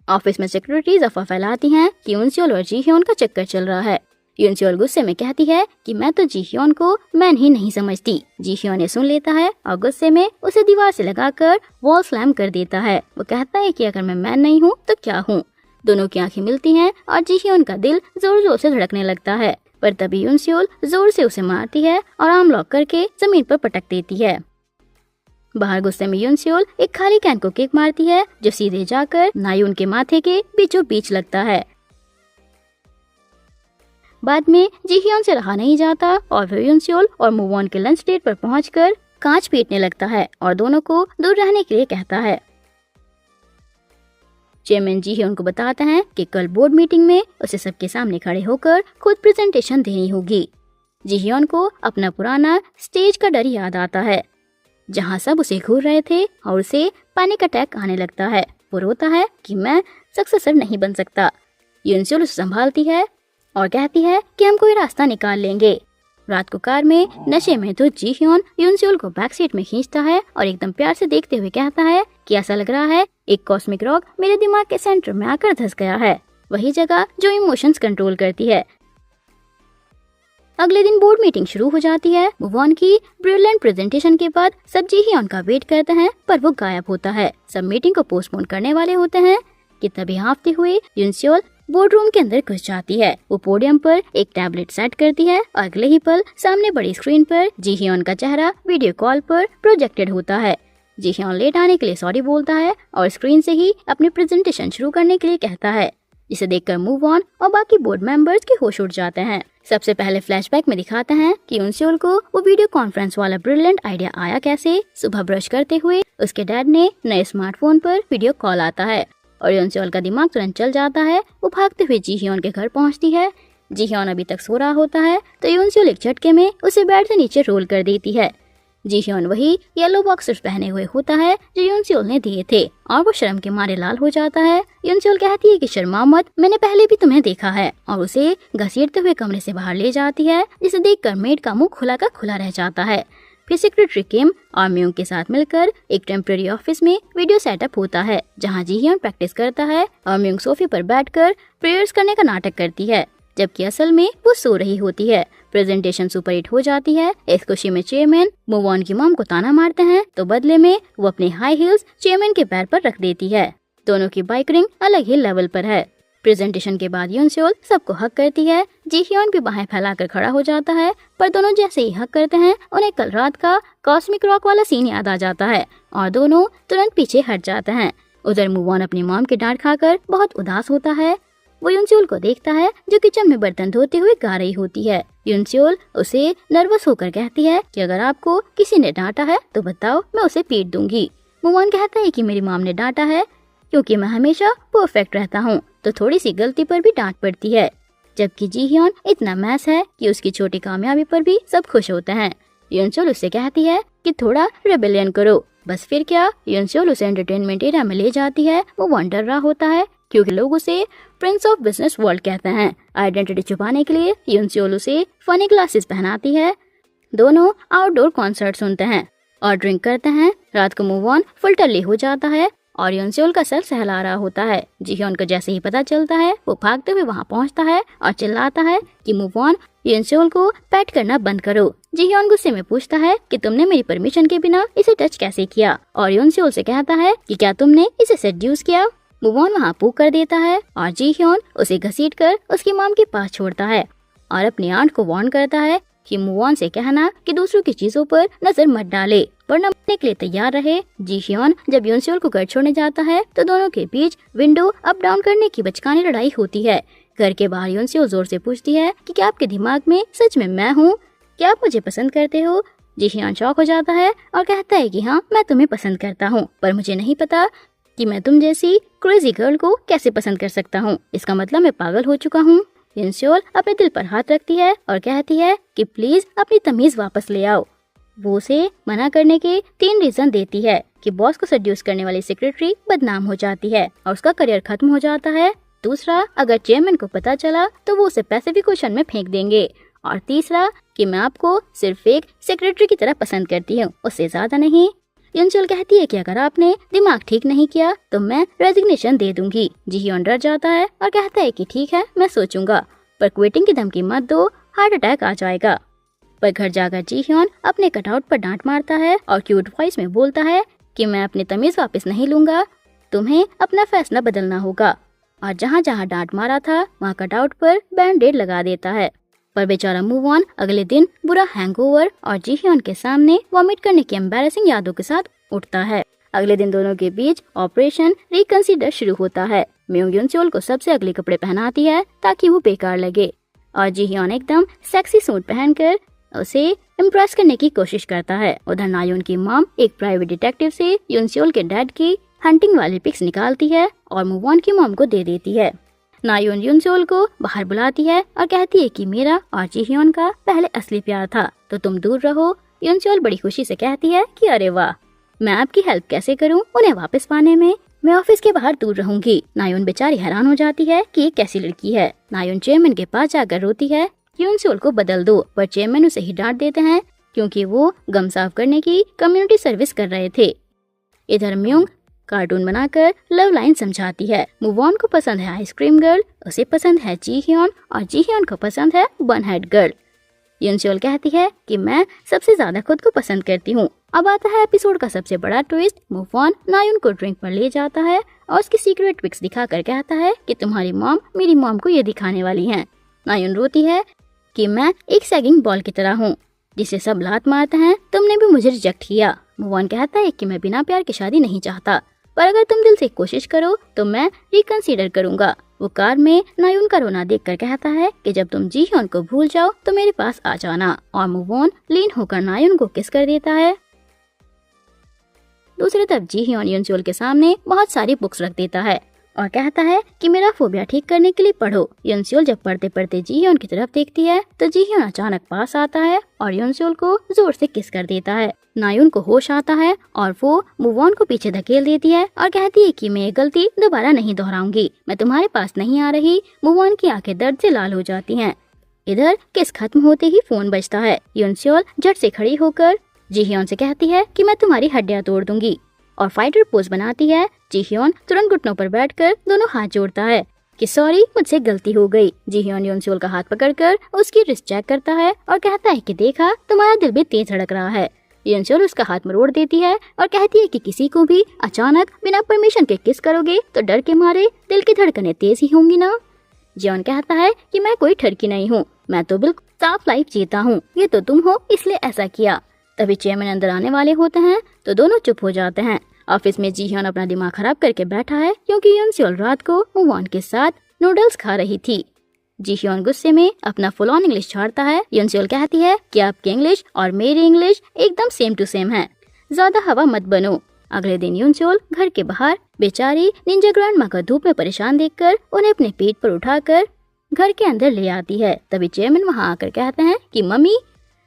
ऑफिस में सेक्रेटरीज अफवाह फैलाती हैं कि यूनसेओल और जीह्योन का चक्कर चल रहा है। यूनसेओल गुस्से में कहती है कि मैं तो जीह्योन को मैन ही नहीं समझती। जीह्योन ने सुन लेता है और गुस्से में उसे दीवार से लगाकर वॉल स्लैम कर देता है। वो कहता है कि अगर मैं मैन नहीं हूँ तो क्या हूँ। दोनों की आंखें मिलती हैं और जीह्योन का दिल जोर जोर से धड़कने लगता है, पर तभी यूनसेओल जोर से उसे मारती है और आर्म लॉक करके जमीन पर पटक देती है। बाहर गुस्से में यूनसेओल एक खाली कैन को किक मारती है जो सीधे जाकर नायून के माथे के बीचों बीच लगता है। बाद में जीह्योन से रहा नहीं जाता और फिर यूनसेओल और मूवॉन के लंच डेट पर पहुंचकर कांच पीटने लगता है और दोनों को दूर रहने के लिए कहता है। चेयरमैन जीह्योन को बताता है कि कल बोर्ड मीटिंग में उसे सबके सामने खड़े होकर खुद प्रेजेंटेशन देनी होगी। जीह्योन को अपना पुराना स्टेज का डर याद आता है जहां सब उसे घूर रहे थे और उसे पैनिक अटैक आने लगता है। वो रोता है कि मैं सक्सेसर नहीं बन सकता। यूनसेओल उसे संभालती है और कहती है कि हम कोई रास्ता निकाल लेंगे। रात को कार में नशे में तो जीह्योन यूनसेओल को बैक सीट में खींचता है और एकदम प्यार से देखते हुए कहता है कि ऐसा लग रहा है एक कॉस्मिक रॉक मेरे दिमाग के सेंटर में आकर धंस गया है, वही जगह जो इमोशंस कंट्रोल करती है। अगले दिन बोर्ड मीटिंग शुरू हो जाती है। मूव की ब्रिलियंट प्रेजेंटेशन के बाद सब जी हियॉन का वेट करते हैं, पर वो गायब होता है। सब मीटिंग को पोस्टपोन करने वाले होते हैं कि तभी हाँफते हुए यूनसेओल बोर्ड रूम के अंदर घुस जाती है। वो पोडियम पर एक टैबलेट सेट करती है और अगले ही पल सामने बड़ी स्क्रीन पर जी हियॉन का चेहरा वीडियो कॉल पर प्रोजेक्टेड होता है। जी हियॉन लेट आने के लिए सॉरी बोलता है और स्क्रीन से ही अपनी प्रेजेंटेशन शुरू करने के लिए कहता है, जिसे देखकर मूव ऑन और बाकी बोर्ड मेंबर्स के होश उड़ जाते हैं। सबसे पहले फ्लैशबैक में दिखाते हैं कि यूनसेओल को वो वीडियो कॉन्फ्रेंस वाला ब्रिलियंट आइडिया आया कैसे। सुबह ब्रश करते हुए उसके डैड ने नए स्मार्टफोन पर वीडियो कॉल आता है और यूनसेओल का दिमाग तुरंत चल जाता है। वो भागते हुए जी हियॉन के घर पहुंचती है। जी हियॉन अभी तक सो रहा होता है तो यूनसेओल एक झटके में उसे बेड से नीचे रोल कर देती है। जी हियॉन वही येलो बॉक्सर्स पहने हुए होता है जो यूनसेओल ने दिए थे और वो शर्म के मारे लाल हो जाता है। यूनसेओल कहती है कि शर्मा मत, मैंने पहले भी तुम्हें देखा है, और उसे घसीटते हुए कमरे से बाहर ले जाती है, जिसे देखकर मेड का मुंह खुला का खुला रह जाता है। फिर सेक्रेटरी किम और म्यूंग के साथ मिलकर एक टेम्पररी ऑफिस में वीडियो सेटअप होता है, जहाँ जी हियॉन प्रैक्टिस करता है और म्यूंग सोफे पर बैठकर प्रेयर्स करने का नाटक करती है, जबकि असल में वो सो रही होती है। प्रेजेंटेशन सुपर हिट हो जाती है। इस खुशी में चेयरमैन मूव ऑन की मॉम को ताना मारते हैं, तो बदले में वो अपने हाई हील्स चेयरमैन के पैर पर रख देती है। दोनों की बाइक रिंग अलग ही लेवल पर है। प्रेजेंटेशन के बाद यूनसेओल सबको हक करती है। जी हियॉन भी बाहें फैलाकर खड़ा हो जाता है, पर दोनों जैसे ही हक करते हैं उन्हें कल रात का कॉस्मिक रॉक वाला सीन याद आ जाता है और दोनों तुरंत पीछे हट जाते हैं। उधर मूव ऑन अपनी मॉम की डांट खाकर बहुत उदास होता है। वो यूनसेओल को देखता है जो किचन में बर्तन धोते हुए गा रही होती है। यूनसेओल उसे नर्वस होकर कहती है कि अगर आपको किसी ने डांटा है तो बताओ, मैं उसे पीट दूंगी। मूव ऑन कहता है कि मेरी मॉम ने डांटा है क्योंकि मैं हमेशा परफेक्ट रहता हूँ, तो थोड़ी सी गलती पर भी डांट पड़ती है। जबकि जी हियॉन इतना मैस है कि उसकी छोटी कामयाबी पर भी सब खुश होते हैं। यूनसेओल उससे कहती है कि थोड़ा रेबेलियन करो। बस फिर क्या, यूनसेओल उसे एंटरटेनमेंट एरिया में ले जाती है। वो वहाँ डर रहा होता है क्योंकि लोग उसे प्रिंस ऑफ बिजनेस वर्ल्ड कहते हैं। आइडेंटिटी छुपाने के लिए यूनसेओल उसे फनी ग्लासेस पहनाती है। दोनों आउटडोर कॉन्सर्ट सुनते हैं और ड्रिंक करते हैं। रात को मूव ऑन फुल टल्ली हो जाता है और यूनसेओल का सर सहला रहा होता है। जी हियॉन को जैसे ही पता चलता है वो भागते हुए वहाँ पहुँचता है और चिल्लाता है कि मूव ऑन, यूनसेओल को पैट करना बंद करो। जी हियॉन गुस्से में पूछता है कि तुमने मेरी परमिशन के बिना इसे टच कैसे किया, और यूनसेओल से कहता है कि क्या तुमने इसे सेड्यूस किया। मूव ऑन वहाँ पूक कर देता है और जी हियॉन उसे घसीटकर उसकी मॉम के पास छोड़ता है और अपनी आंट को वार्न करता है कि मूव ऑन से कहना कि दूसरों की चीजों पर नजर मत डाले, वरना मरने के लिए तैयार रहे। जी हियॉन जब यूनसेओल को घर छोड़ने जाता है तो दोनों के बीच विंडो अप डाउन करने की बचकानी लड़ाई होती है। घर के बाहर यूनसेओल जोर से पूछती है कि क्या आपके दिमाग में सच में मैं हूँ, क्या आप मुझे पसंद करते हो। जी हियॉन शॉक हो जाता है और कहता है कि हाँ, मैं तुम्हें पसंद करता हूँ, पर मुझे नहीं पता कि मैं तुम जैसी क्रेजी गर्ल को कैसे पसंद कर सकता हूँ। इसका मतलब मैं पागल हो चुका हूँ। यूनसेओल अपने दिल पर हाथ रखती है और कहती है कि प्लीज अपनी तमीज वापस ले आओ। वो उसे मना करने के 3 रीजन देती है कि बॉस को सेड्यूस करने वाली सेक्रेटरी बदनाम हो जाती है और उसका करियर खत्म हो जाता है। दूसरा, अगर चेयरमैन को पता चला तो वो उसे पैसिफिक ओशन में फेंक देंगे। और तीसरा कि मैं आपको सिर्फ एक सेक्रेटरी की तरह पसंद करती हूँ, उससे ज्यादा नहीं। यूनसेओल कहती है कि अगर आपने दिमाग ठीक नहीं किया तो मैं रेजिग्नेशन दे दूंगी। जी हियॉन डर जाता है और कहता है कि ठीक है, मैं सोचूंगा, पर क्विटिंग की धमकी मत दो, हार्ट अटैक आ जाएगा। पर घर जाकर जी हियॉन अपने कटआउट पर डांट मारता है और क्यूट वॉइस में बोलता है कि मैं अपनी तमीज वापस नहीं लूंगा, तुम्हें अपना फैसला बदलना होगा। और जहाँ जहाँ डांट मारा था वहाँ कटआउट पर बैंडेड लगा देता है। पर बेचारा मूव ऑन अगले दिन बुरा हैंगओवर और जी हियॉन के सामने वॉमिट करने की एम्बैरेसिंग यादों के साथ उठता है। अगले दिन दोनों के बीच ऑपरेशन रिकंसीडर शुरू होता है। म्यूंग यूनसेओल को सबसे अगले कपड़े पहनाती है ताकि वो बेकार लगे और जी हियॉन एकदम सेक्सी सूट पहनकर उसे इम्प्रेस करने की कोशिश करता है। उधर नायोन की मॉम एक प्राइवेट डिटेक्टिव से यूनसेओल के डैड की हंटिंग वाली पिक्स निकालती है और मूव ऑन की मॉम को दे देती है। नायोन यूनसेओल को बाहर बुलाती है और कहती है कि मेरा और जी हियॉन का पहले असली प्यार था, तो तुम दूर रहो। यूनसेओल बड़ी खुशी से कहती है कि अरे वाह, मैं आपकी हेल्प कैसे करूं उन्हें वापस पाने में, मैं ऑफिस के बाहर दूर रहूंगी। नायोन बेचारी हैरान हो जाती है कि ये कैसी लड़की है। नायोन चेयरमैन के पास जाकर रोती है कि यूनसेओल को बदल दो, पर चेयरमैन उसे ही डांट देते हैं क्योंकि वो गम साफ करने की कम्युनिटी सर्विस कर रहे थे। इधर म्यूंग कार्टून बनाकर लव लाइन समझाती है। मूव ऑन को पसंद है आइसक्रीम गर्ल, उसे पसंद है जी ह्योन और जी ह्योन को पसंद है वन हेड गर्ल। यूनसोल कहती है कि मैं सबसे ज्यादा खुद को पसंद करती हूँ। अब आता है एपिसोड का सबसे बड़ा ट्विस्ट। मूव ऑन नायुन को ड्रिंक पर ले जाता है और उसकी सीक्रेट ट्रिक्स दिखाकर कहता है कि तुम्हारी मॉम मेरी मॉम को ये दिखाने वाली है। नायुन रोती है कि मैं एक सैगिंग बॉल की तरह हूँ जिसे सब लात मारते हैं, तुमने भी मुझे रिजेक्ट किया। मूव ऑन कहता है कि मैं बिना प्यार की शादी नहीं चाहता, पर अगर तुम दिल से कोशिश करो तो मैं रिकंसीडर करूंगा। वो कार में नायुन का रोना देखकर कहता है कि जब तुम जी ह्योन को भूल जाओ तो मेरे पास आ जाना, और मूव ऑन लीन होकर नायुन को किस कर देता है। दूसरी तरफ जी ह्योन यूनसोल के सामने बहुत सारी बुक्स रख देता है और कहता है कि मेरा फोबिया ठीक करने के लिए पढ़ो। यूनसोल जब पढ़ते पढ़ते जी ह्योन की तरफ देखती है तो जी ह्योन अचानक पास आता है और यूनसोल को जोर से किस कर देता है। नायुन को होश आता है और वो मूव ऑन को पीछे धकेल देती है और कहती है कि मैं ये गलती दोबारा नहीं दोहराऊंगी, मैं तुम्हारे पास नहीं आ रही। मूव ऑन की आंखें दर्द से लाल हो जाती हैं। इधर किस खत्म होते ही फोन बजता है। यूनसोल झट से खड़ी होकर जी ह्योन से कहती है कि मैं तुम्हारी हड्डियां तोड़ दूंगी और फाइटर पोज बनाती है। जी ह्योन तुरंत घुटनों पर बैठकर दोनों हाथ जोड़ता है कि सॉरी मुझसे गलती हो गई। जी ह्योन यूनसोल का हाथ पकड़कर उसकी रिस्ट चेक करता है और कहता है कि देखा तुम्हारा दिल भी तेज धड़क रहा है। यूनसोल उसका हाथ मरोड़ देती है और कहती है कि किसी को भी अचानक बिना परमिशन के किस करोगे तो डर के मारे दिल की धड़कनें तेज ही होंगी ना। जॉन कहता है कि मैं कोई ठरकी नहीं हूँ, मैं तो बिल्कुल साफ लाइफ जीता हूँ, ये तो तुम हो इसलिए ऐसा किया। तभी चेयरमैन अंदर आने वाले होते हैं तो दोनों चुप हो जाते हैं। ऑफिस में जी ह्योन अपना दिमाग खराब करके बैठा है क्योंकि यूनसोल रात को मूव ऑन के साथ नूडल्स खा रही थी। जी ह्योन गुस्से में अपना फुल ऑन इंग्लिश छाड़ता है। यूनसोल कहती है कि आपकी इंग्लिश और मेरी इंग्लिश एकदम सेम टू सेम है, ज्यादा हवा मत बनो। अगले दिन यूनसोल घर के बाहर बेचारी निंजा ग्रैंडमा का धूप में परेशान देखकर उन्हें अपने पेट पर उठाकर घर के अंदर ले आती है। तभी चेयरमैन वहाँ आकर कहते हैं कि मम्मी।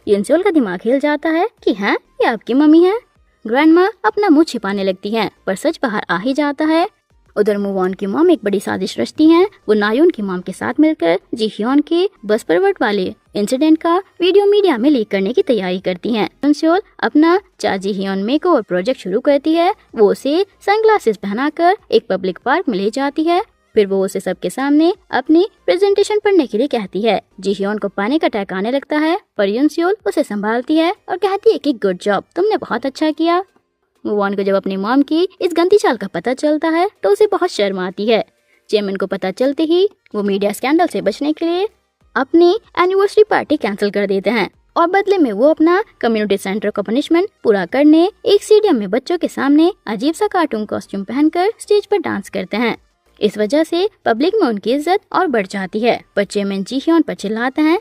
यूनसोल का दिमाग हिल जाता है कि हाँ ये आपकी मम्मी है। ग्रैंडमा अपना मुंह छिपाने लगती हैं, पर सच बाहर आ ही जाता है। उधर मूव ऑन की मॉम एक बड़ी साजिश रचती हैं। वो नायुन की मॉम के साथ मिलकर जी ह्योन के बस परवर्ट वाले इंसिडेंट का वीडियो मीडिया में लीक करने की तैयारी करती हैं। यूनसोल अपना जी ह्योन मेकओवर प्रोजेक्ट शुरू करती है। वो उसे सनग्लासेस पहनाकर एक पब्लिक पार्क में ले जाती है। फिर वो उसे सबके सामने अपनी प्रेजेंटेशन पढ़ने के लिए कहती है। जी ह्योन को पैनिक अटैक आने लगता है, पर यूनसोल उसे संभालती है और कहती है कि गुड जॉब, तुमने बहुत अच्छा किया। मूव ऑन को जब अपनी मॉम की इस गंदी चाल का पता चलता है तो उसे बहुत शर्म आती है। चेयरमैन को पता चलते ही वो मीडिया स्कैंडल से बचने के लिए अपनी एनिवर्सरी पार्टी कैंसिल कर देते हैं और बदले में वो अपना कम्युनिटी सेंटर का पनिशमेंट पूरा करने एक स्टेडियम में बच्चों के सामने अजीब सा कार्टून कॉस्ट्यूम पहनकर स्टेज पर डांस करते हैं। इस वजह से पब्लिक में उनकी इज्जत और बढ़ जाती है, पर चेयरमैन जी ह्योन पर चिल्लाते हैं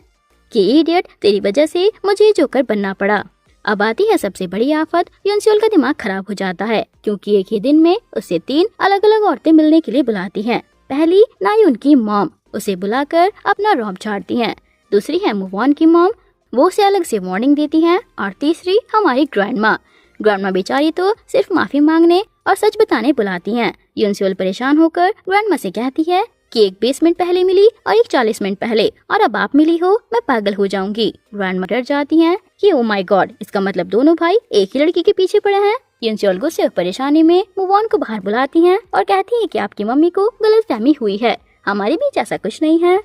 कि इडियट, तेरी वजह से मुझे जोकर बनना पड़ा। अब आती है सबसे बड़ी आफत। यूनसोल का दिमाग खराब हो जाता है क्योंकि एक ही दिन में उसे 3 अलग अलग औरतें मिलने के लिए बुलाती हैं। पहली नायुन की मॉम, उसे बुलाकर अपना रौब झाड़ती हैं। दूसरी है मूव ऑन की मॉम, वो उसे अलग से वार्निंग देती हैं। और तीसरी हमारी ग्रैंडमा बेचारी तो सिर्फ माफी मांगने और सच बताने बुलाती हैं। यूनसोल परेशान होकर ग्रैंडमा से कहती है कि एक 20 मिनट पहले मिली और एक 40 मिनट पहले, और अब आप मिली हो, मैं पागल हो जाऊंगी। ग्रैंडमा डर जाती हैं कि ओ माय गॉड, इसका मतलब दोनों भाई एक ही लड़की के पीछे पड़े हैं। यूनसोल गुस्से और परेशानी में मूव ऑन को बाहर बुलाती हैं और कहती हैं कि आपकी मम्मी को गलतफहमी हुई है, हमारे बीच ऐसा कुछ नहीं है।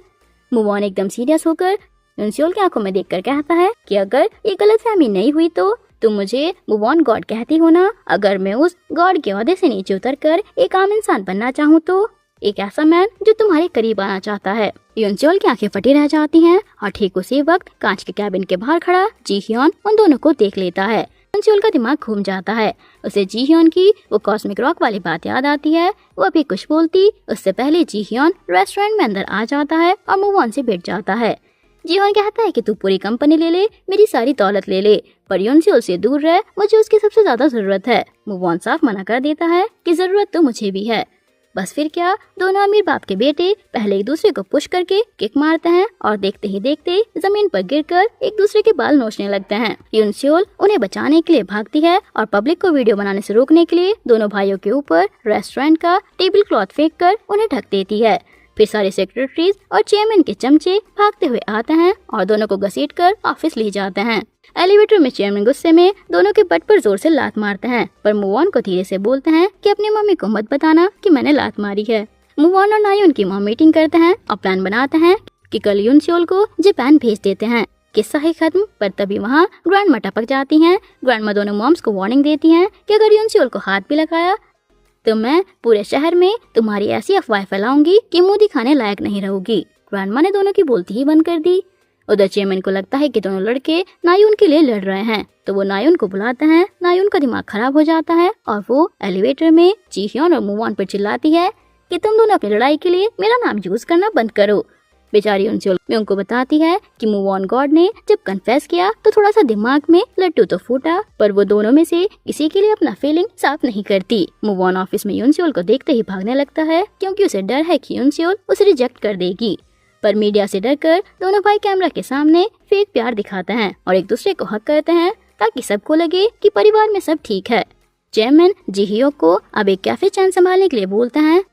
मूव ऑन एकदम सीरियस होकर यूनसोल की आंखों में देखकर कहता है कि अगर ये गलतफहमी नहीं हुई तो तुम मुझे मूव ऑन गॉड कहती हो ना। अगर मैं उस गॉड के ओहदे से नीचे उतरकर एक आम इंसान बनना चाहूँ तो एक ऐसा मैन जो तुम्हारे करीब आना चाहता है। यूनसोल की आंखें फटी रह जाती हैं और ठीक उसी वक्त कांच के कैबिन के बाहर खड़ा जी ह्योन उन दोनों को देख लेता है। यूनसोल का दिमाग घूम जाता है। उसे जी ह्योन की वो कॉस्मिक रॉक वाली बात याद आती है। वो अभी कुछ बोलती उससे पहले जी ह्योन रेस्टोरेंट में अंदर आ जाता है और मूव ऑन से बैठ जाता है। जी ह्योन कहता है कि तू पूरी कंपनी ले ले, मेरी सारी दौलत ले ले, पर यूनसोल से दूर रह, मुझे उसकी सबसे ज्यादा जरूरत है। मूव ऑन साफ मना कर देता है कि जरूरत तो मुझे भी है। बस फिर क्या, दोनों अमीर बाप के बेटे पहले एक दूसरे को पुश करके किक मारते हैं और देखते ही देखते जमीन पर गिरकर एक दूसरे के बाल नोचने लगते हैं। यूनसोल उन्हें बचाने के लिए भागती है और पब्लिक को वीडियो बनाने से रोकने के लिए दोनों भाइयों के ऊपर रेस्टोरेंट का टेबल क्लॉथ फेंक कर उन्हें ढक देती है। फिर सारे सेक्रेटरीज और चेयरमैन के चमचे भागते हुए आते हैं और दोनों को घसीट कर ऑफिस ले जाते हैं। एलिवेटर में चेयरमैन गुस्से में दोनों के बट पर जोर से लात मारते हैं, पर मूव ऑन को धीरे से बोलते हैं कि अपनी मम्मी को मत बताना कि मैंने लात मारी है। मूवॉन और नायुन की मॉम मीटिंग करते हैं और प्लान बनाते हैं कि कल यूनसियोल को जापान भेज देते हैं। किस्सा ही खत्म, पर तभी वहाँ ग्रैंडमा टपक जाती हैं। ग्रैंडमा दोनों मॉम्स को वार्निंग देती हैं कि अगर यूनसियोल को हाथ भी लगाया तो मैं पूरे शहर में तुम्हारी ऐसी अफवाह फैलाऊंगी कि मुंह दिखाने लायक नहीं रहोगी। ग्रैंडमा ने दोनों की बोलती ही बंद कर दी। उधर चेयरमैन को लगता है कि दोनों लड़के नायुन के लिए लड़ रहे हैं, तो वो नायुन को बुलाते हैं। नायुन का दिमाग खराब हो जाता है और वो एलिवेटर में जीह्योन और मूवॉन पर चिल्लाती है कि तुम दोनों अपनी लड़ाई के लिए मेरा नाम यूज करना बंद करो। बेचारी यूनसियोल में उनको बताती है कि मूवॉन गॉड ने जब कन्फेस किया तो थोड़ा सा दिमाग में लट्टू तो फूटा, पर वो दोनों में से किसी के लिए अपना फीलिंग साफ नहीं करती। मूवॉन ऑफिस में यूनसियोल को देखते ही भागने लगता है क्योंकि उसे डर है कि यूनसियोल उसे रिजेक्ट कर देगी। पर मीडिया से डरकर दोनों भाई कैमरा के सामने फेक प्यार दिखाते हैं और एक दूसरे को हक करते हैं ताकि सबको लगे कि परिवार में सब ठीक है। चेयरमैन जीहियो को अब एक कैफे चैन संभालने के लिए बोलते हैं।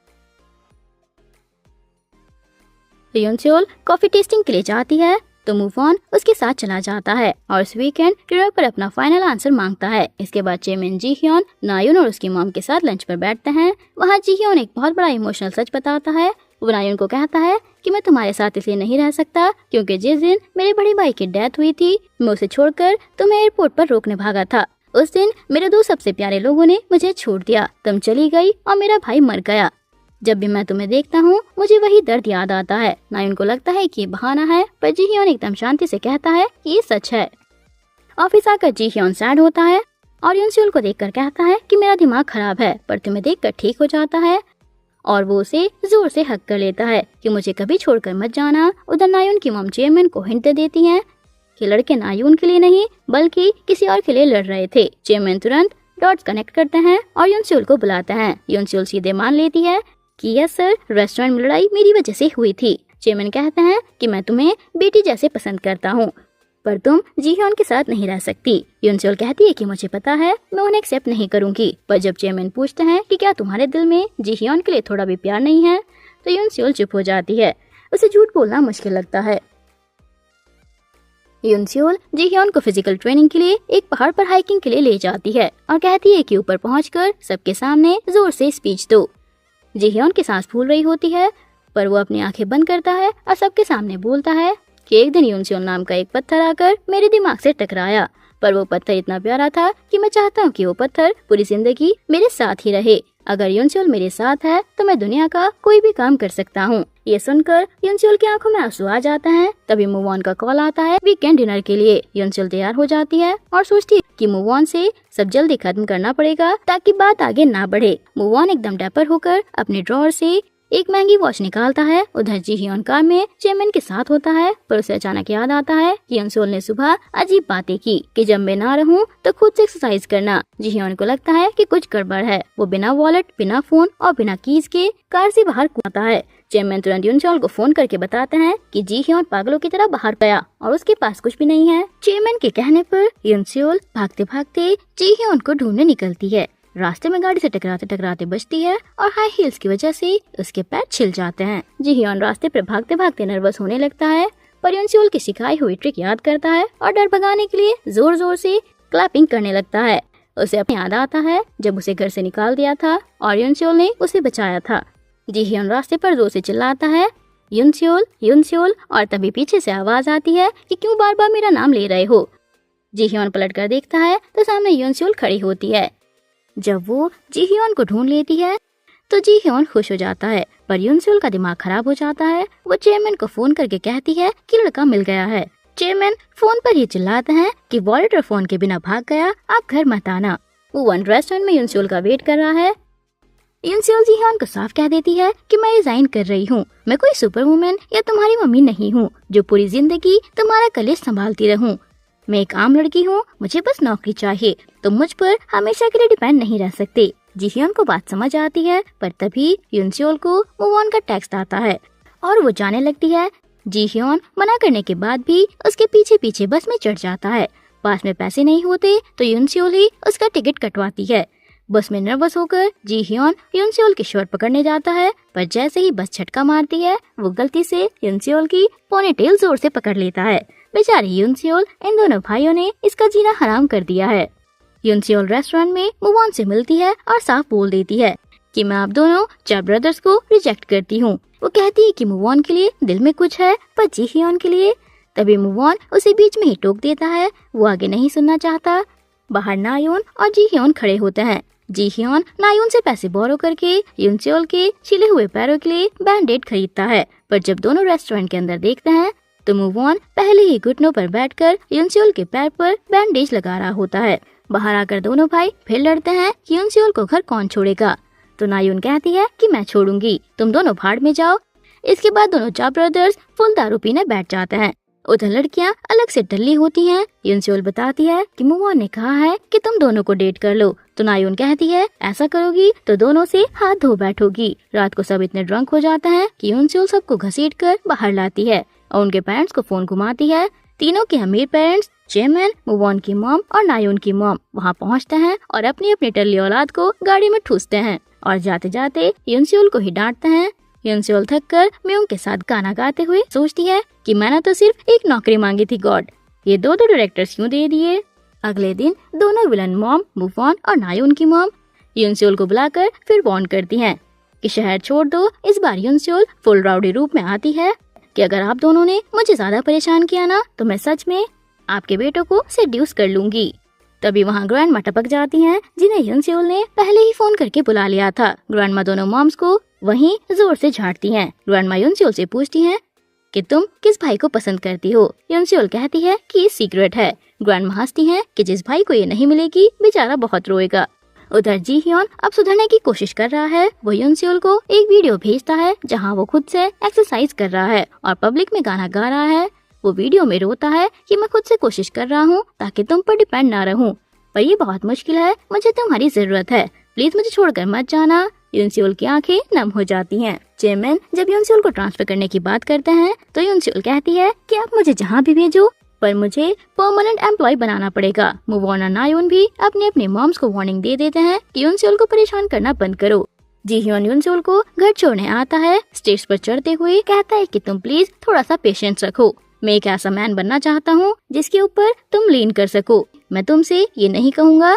यूनसियोल कॉफी टेस्टिंग के लिए जाती है तो मूवॉन उसके साथ चला जाता है और इस वीकेंड डिनर पर अपना फाइनल आंसर मांगता है। इसके बाद चेयरमैन जीह्योन नायुन और उसकी मॉम के साथ लंच पर बैठते हैं। वहाँ जीह्योन एक बहुत बड़ा इमोशनल सच बताता है। वो नायुन को कहता है कि मैं तुम्हारे साथ इसलिए नहीं रह सकता क्योंकि जिस दिन मेरे बड़े भाई की डेथ हुई थी मैं उसे छोड़कर तुम्हें एयरपोर्ट पर रोकने भागा था। उस दिन मेरे 2 सबसे प्यारे लोगों ने मुझे छोड़ दिया, तुम चली गई और मेरा भाई मर गया। जब भी मैं तुम्हें देखता हूँ मुझे वही दर्द याद आता है। नायुन को लगता है कि ये बहाना है, पर जीह्योन एकदम शांति से कहता है कि ये सच है। ऑफिस आकर जीह्योन सैड होता है और यूनसियोल को देखकर कहता है कि मेरा दिमाग खराब है पर तुम्हें देखकर ठीक हो जाता है, और वो उसे जोर से हक कर लेता है कि मुझे कभी छोड़कर मत जाना। उधर नायुन की मॉम चेयरमैन को हिंट दे देती है कि लड़के नायुन के लिए नहीं बल्कि किसी और के लिए लड़ रहे थे। चेयरमैन तुरंत डॉट्स कनेक्ट करते हैं और यूनसियोल को बुलाते हैं। यूनसियोल सीधे मान लेती है कि यस सर, रेस्टोरेंट में लड़ाई मेरी वजह से हुई थी। चेयरमैन कहते हैं कि मैं तुम्हें बेटी जैसे पसंद करता हूँ पर तुम जीह्योन के साथ नहीं रह सकती। यूनसियोल कहती है कि मुझे पता है, मैं उन्हें एक्सेप्ट नहीं करूंगी। पर जब चेयरमैन पूछते हैं कि क्या तुम्हारे दिल में जीह्योन के लिए थोड़ा भी प्यार नहीं है, तो यूनसियोल चुप हो जाती है। उसे झूठ बोलना मुश्किल लगता है। यूनसियोल जीह्योन को फिजिकल ट्रेनिंग के लिए एक पहाड़ पर हाइकिंग के लिए ले जाती है और कहती है कि ऊपर पहुंचकर सबके सामने जोर से स्पीच दो। जीह्योन की सांस फूल रही होती है पर वो अपनी आंखें बंद करता है और सबके सामने बोलता है कि एक दिन यूनसियोल नाम का एक पत्थर आकर मेरे दिमाग से टकराया, पर वो पत्थर इतना प्यारा था कि मैं चाहता हूँ कि वो पत्थर पूरी जिंदगी मेरे साथ ही रहे। अगर यूनसियोल मेरे साथ है तो मैं दुनिया का कोई भी काम कर सकता हूँ। ये सुनकर यूनसियोल की आंखों में आंसू आ जाता है। तभी मूवॉन का कॉल आता है वीकेंड डिनर के लिए। यूनसियोल तैयार हो जाती है और सोचती है कि मूवॉन से सब जल्दी खत्म करना पड़ेगा ताकि बात आगे ना बढ़े। मूवॉन एकदम डैपर होकर अपने ड्रॉअर से एक महंगी वॉच निकालता है। उधर जीह्योन कार में चेयरमैन के साथ होता है पर उसे अचानक याद आता है कि यूनसियोल ने सुबह अजीब बातें की कि जब मैं ना रहूं तो खुद से एक्सरसाइज करना। जीह्योन को लगता है कि कुछ गड़बड़ है। वो बिना वॉलेट, बिना फोन और बिना कीज के कार से बाहर कूदता है। चेयरमैन तुरंत यूनसियोल को फोन करके बताते हैं कि जीह्योन पागलों की तरह बाहर गया और उसके पास कुछ भी नहीं है। चेयरमैन के कहने पर यूनसियोल भागते भागते जीह्योन को ढूंढने निकलती है। रास्ते में गाड़ी से टकराते टकराते बचती है और हाई हील्स की वजह से उसके पैर छिल जाते हैं। जीह्योन रास्ते पर भागते भागते नर्वस होने लगता है पर यूनसियोल की सिखाई हुई ट्रिक याद करता है और डर भगाने के लिए जोर जोर से क्लैपिंग करने लगता है। उसे अपनी याद आता है जब उसे घर से निकाल दिया था और यूनसियोल ने उसे बचाया था। जीह्योन रास्ते पर जोर से चिल्लाता है यूनसियोल यूनसियोल, और तभी पीछे से आवाज आती है कि क्यों बार बार मेरा नाम ले रहे हो। जीह्योन पलट कर देखता है तो सामने यूनसियोल खड़ी होती है। जब वो जीह्योन को ढूंढ लेती है तो जीह्योन खुश हो जाता है पर यूनसियोल का दिमाग खराब हो जाता है। वो चेयरमैन को फोन करके कहती है कि लड़का मिल गया है। चेयरमैन फोन पर ही चिल्लाते हैं कि वॉलेट और फोन के बिना भाग गया, आप घर मत आना। वो वन रेस्टोरेंट में यूनसियोल का वेट कर रहा है। यूनसियोल जीह्योन को साफ कह देती है कि मैं रिजाइन कर रही हूँ। मैं कोई सुपर वुमेन या तुम्हारी मम्मी नहीं हूँ जो पूरी जिंदगी तुम्हारा कलेश संभालती रहूँ। मैं एक आम लड़की हूँ, मुझे बस नौकरी चाहिए, तुम मुझ पर हमेशा के लिए डिपेंड नहीं रह सकते। जीह्योन को बात समझ आती है पर तभी यूनसियोल को मूवॉन का टेक्स्ट आता है और वो जाने लगती है। जीह्योन मना करने के बाद भी उसके पीछे पीछे बस में चढ़ जाता है। पास में पैसे नहीं होते तो यूनसियोल ही उसका टिकट कटवाती है। बस में नर्वस होकर जीह्योन यूनसियोल की शर्ट पकड़ने जाता है पर जैसे ही बस झटका मारती है वो गलती से यूनसियोल की पोनीटेल जोर से पकड़ लेता है। बेचारी यूनसियोल, इन दोनों भाइयों ने इसका जीना हराम कर दिया है। यूनसियोल रेस्टोरेंट में मूव ऑन से मिलती है और साफ बोल देती है कि मैं आप दोनों चा ब्रदर्स को रिजेक्ट करती हूँ। वो कहती है कि मूव ऑन के लिए दिल में कुछ है पर जी हियोन के लिए। तभी मूव ऑन उसे बीच में ही टोक देता है, वो आगे नहीं सुनना चाहता। बाहर नायोन और जी हियोन खड़े होते हैं। जी हियोन नायोन से पैसे बोरो करके यूनसियोल के छिले हुए पैरों के लिए बैंडेड खरीदता है, पर जब दोनों रेस्टोरेंट के अंदर देखते हैं तो मूव ऑन पहले ही घुटनों पर बैठकर यूनसियोल के पैर पर बैंडेज लगा रहा होता है। बाहर आकर दोनों भाई फिर लड़ते हैं कि यूनसियोल को घर कौन छोड़ेगा। तो नायोन कहती है कि मैं छोड़ूंगी, तुम दोनों भाड़ में जाओ। इसके बाद दोनों चा ब्रदर्स फुल दारू पीने बैठ जाते हैं। उधर लड़कियां अलग से डल्ली होती हैं। यूनसियोल बताती है कि मूव ऑन ने कहा है कि तुम दोनों को डेट कर लो। तो नायोन कहती है ऐसा करोगी तो दोनों से हाथ धो बैठोगी। रात को सब इतने ड्रंक हो जाते हैं कि यूनसियोल सबको घसीट कर बाहर लाती है और उनके पेरेंट्स को फोन घुमाती है। तीनों के अमीर पेरेंट्स जेमन, मूव ऑन की मॉम और नायोन की मॉम वहाँ पहुँचते हैं और अपनी अपनी टल्ली औलाद को गाड़ी में ठूसते हैं और जाते जाते यूनसियोल को ही डांटते हैं। यूनसियोल थक कर म्यूंग के साथ गाना गाते हुए सोचती है कि मैंने तो सिर्फ एक नौकरी मांगी थी गॉड, ये दो डायरेक्टर्स क्यों दे दिए। अगले दिन दोनों विलन मॉम, मूव ऑन और नायोन की मॉम यूनसियोल को बुलाकर फिर वार्न करती हैं कि शहर छोड़ दो। इस बार यूनसियोल फुल राउडी रूप में आती है कि अगर आप दोनों ने मुझे ज्यादा परेशान किया ना तो मैं सच में आपके बेटों को सेड्यूस कर लूंगी। तभी वहाँ ग्रैंडमा टपक जाती हैं जिन्हें यूनसियोल ने पहले ही फोन करके बुला लिया था। ग्रैंडमा दोनों मॉम्स को वहीं जोर से झाड़ती हैं। ग्रैंडमा यूनसियोल से पूछती हैं कि तुम किस भाई को पसंद करती हो। यूनसियोल कहती है कि ये सीक्रेट है। ग्रैंडमा हंसती हैं कि जिस भाई को ये नहीं मिलेगी बेचारा बहुत रोएगा। उधर जी हियोन अब सुधरने की कोशिश कर रहा है। वो यूनसियोल को एक वीडियो भेजता है जहाँ वो खुद से एक्सरसाइज कर रहा है और पब्लिक में गाना गा रहा है। वो वीडियो में रोता है कि मैं खुद से कोशिश कर रहा हूँ ताकि तुम पर डिपेंड ना रहूं, पर ये बहुत मुश्किल है, मुझे तुम्हारी जरूरत है, प्लीज मुझे छोड़कर मत जाना। यूनसियोल की आंखें नम हो जाती हैं। जेमिन जब यूनसियोल को ट्रांसफर करने की बात करते हैं तो यूनसियोल कहती है कि आप मुझे जहाँ भी भेजो पर मुझे परमानेंट एम्प्लॉय बनाना पड़ेगा। मूव ऑन और नायोन भी अपने अपने मॉम्स को वार्निंग दे देते हैं कि यूनसियोल को परेशान करना बंद करो। जी हियोन यूनसियोल को घर छोड़ने आता है। स्टेज पर चढ़ते हुए कहता है कि तुम प्लीज थोड़ा सा पेशेंस रखो, मैं एक ऐसा मैन बनना चाहता हूँ जिसके ऊपर तुम लीन कर सको। मैं तुमसे ये नहीं कहूँगा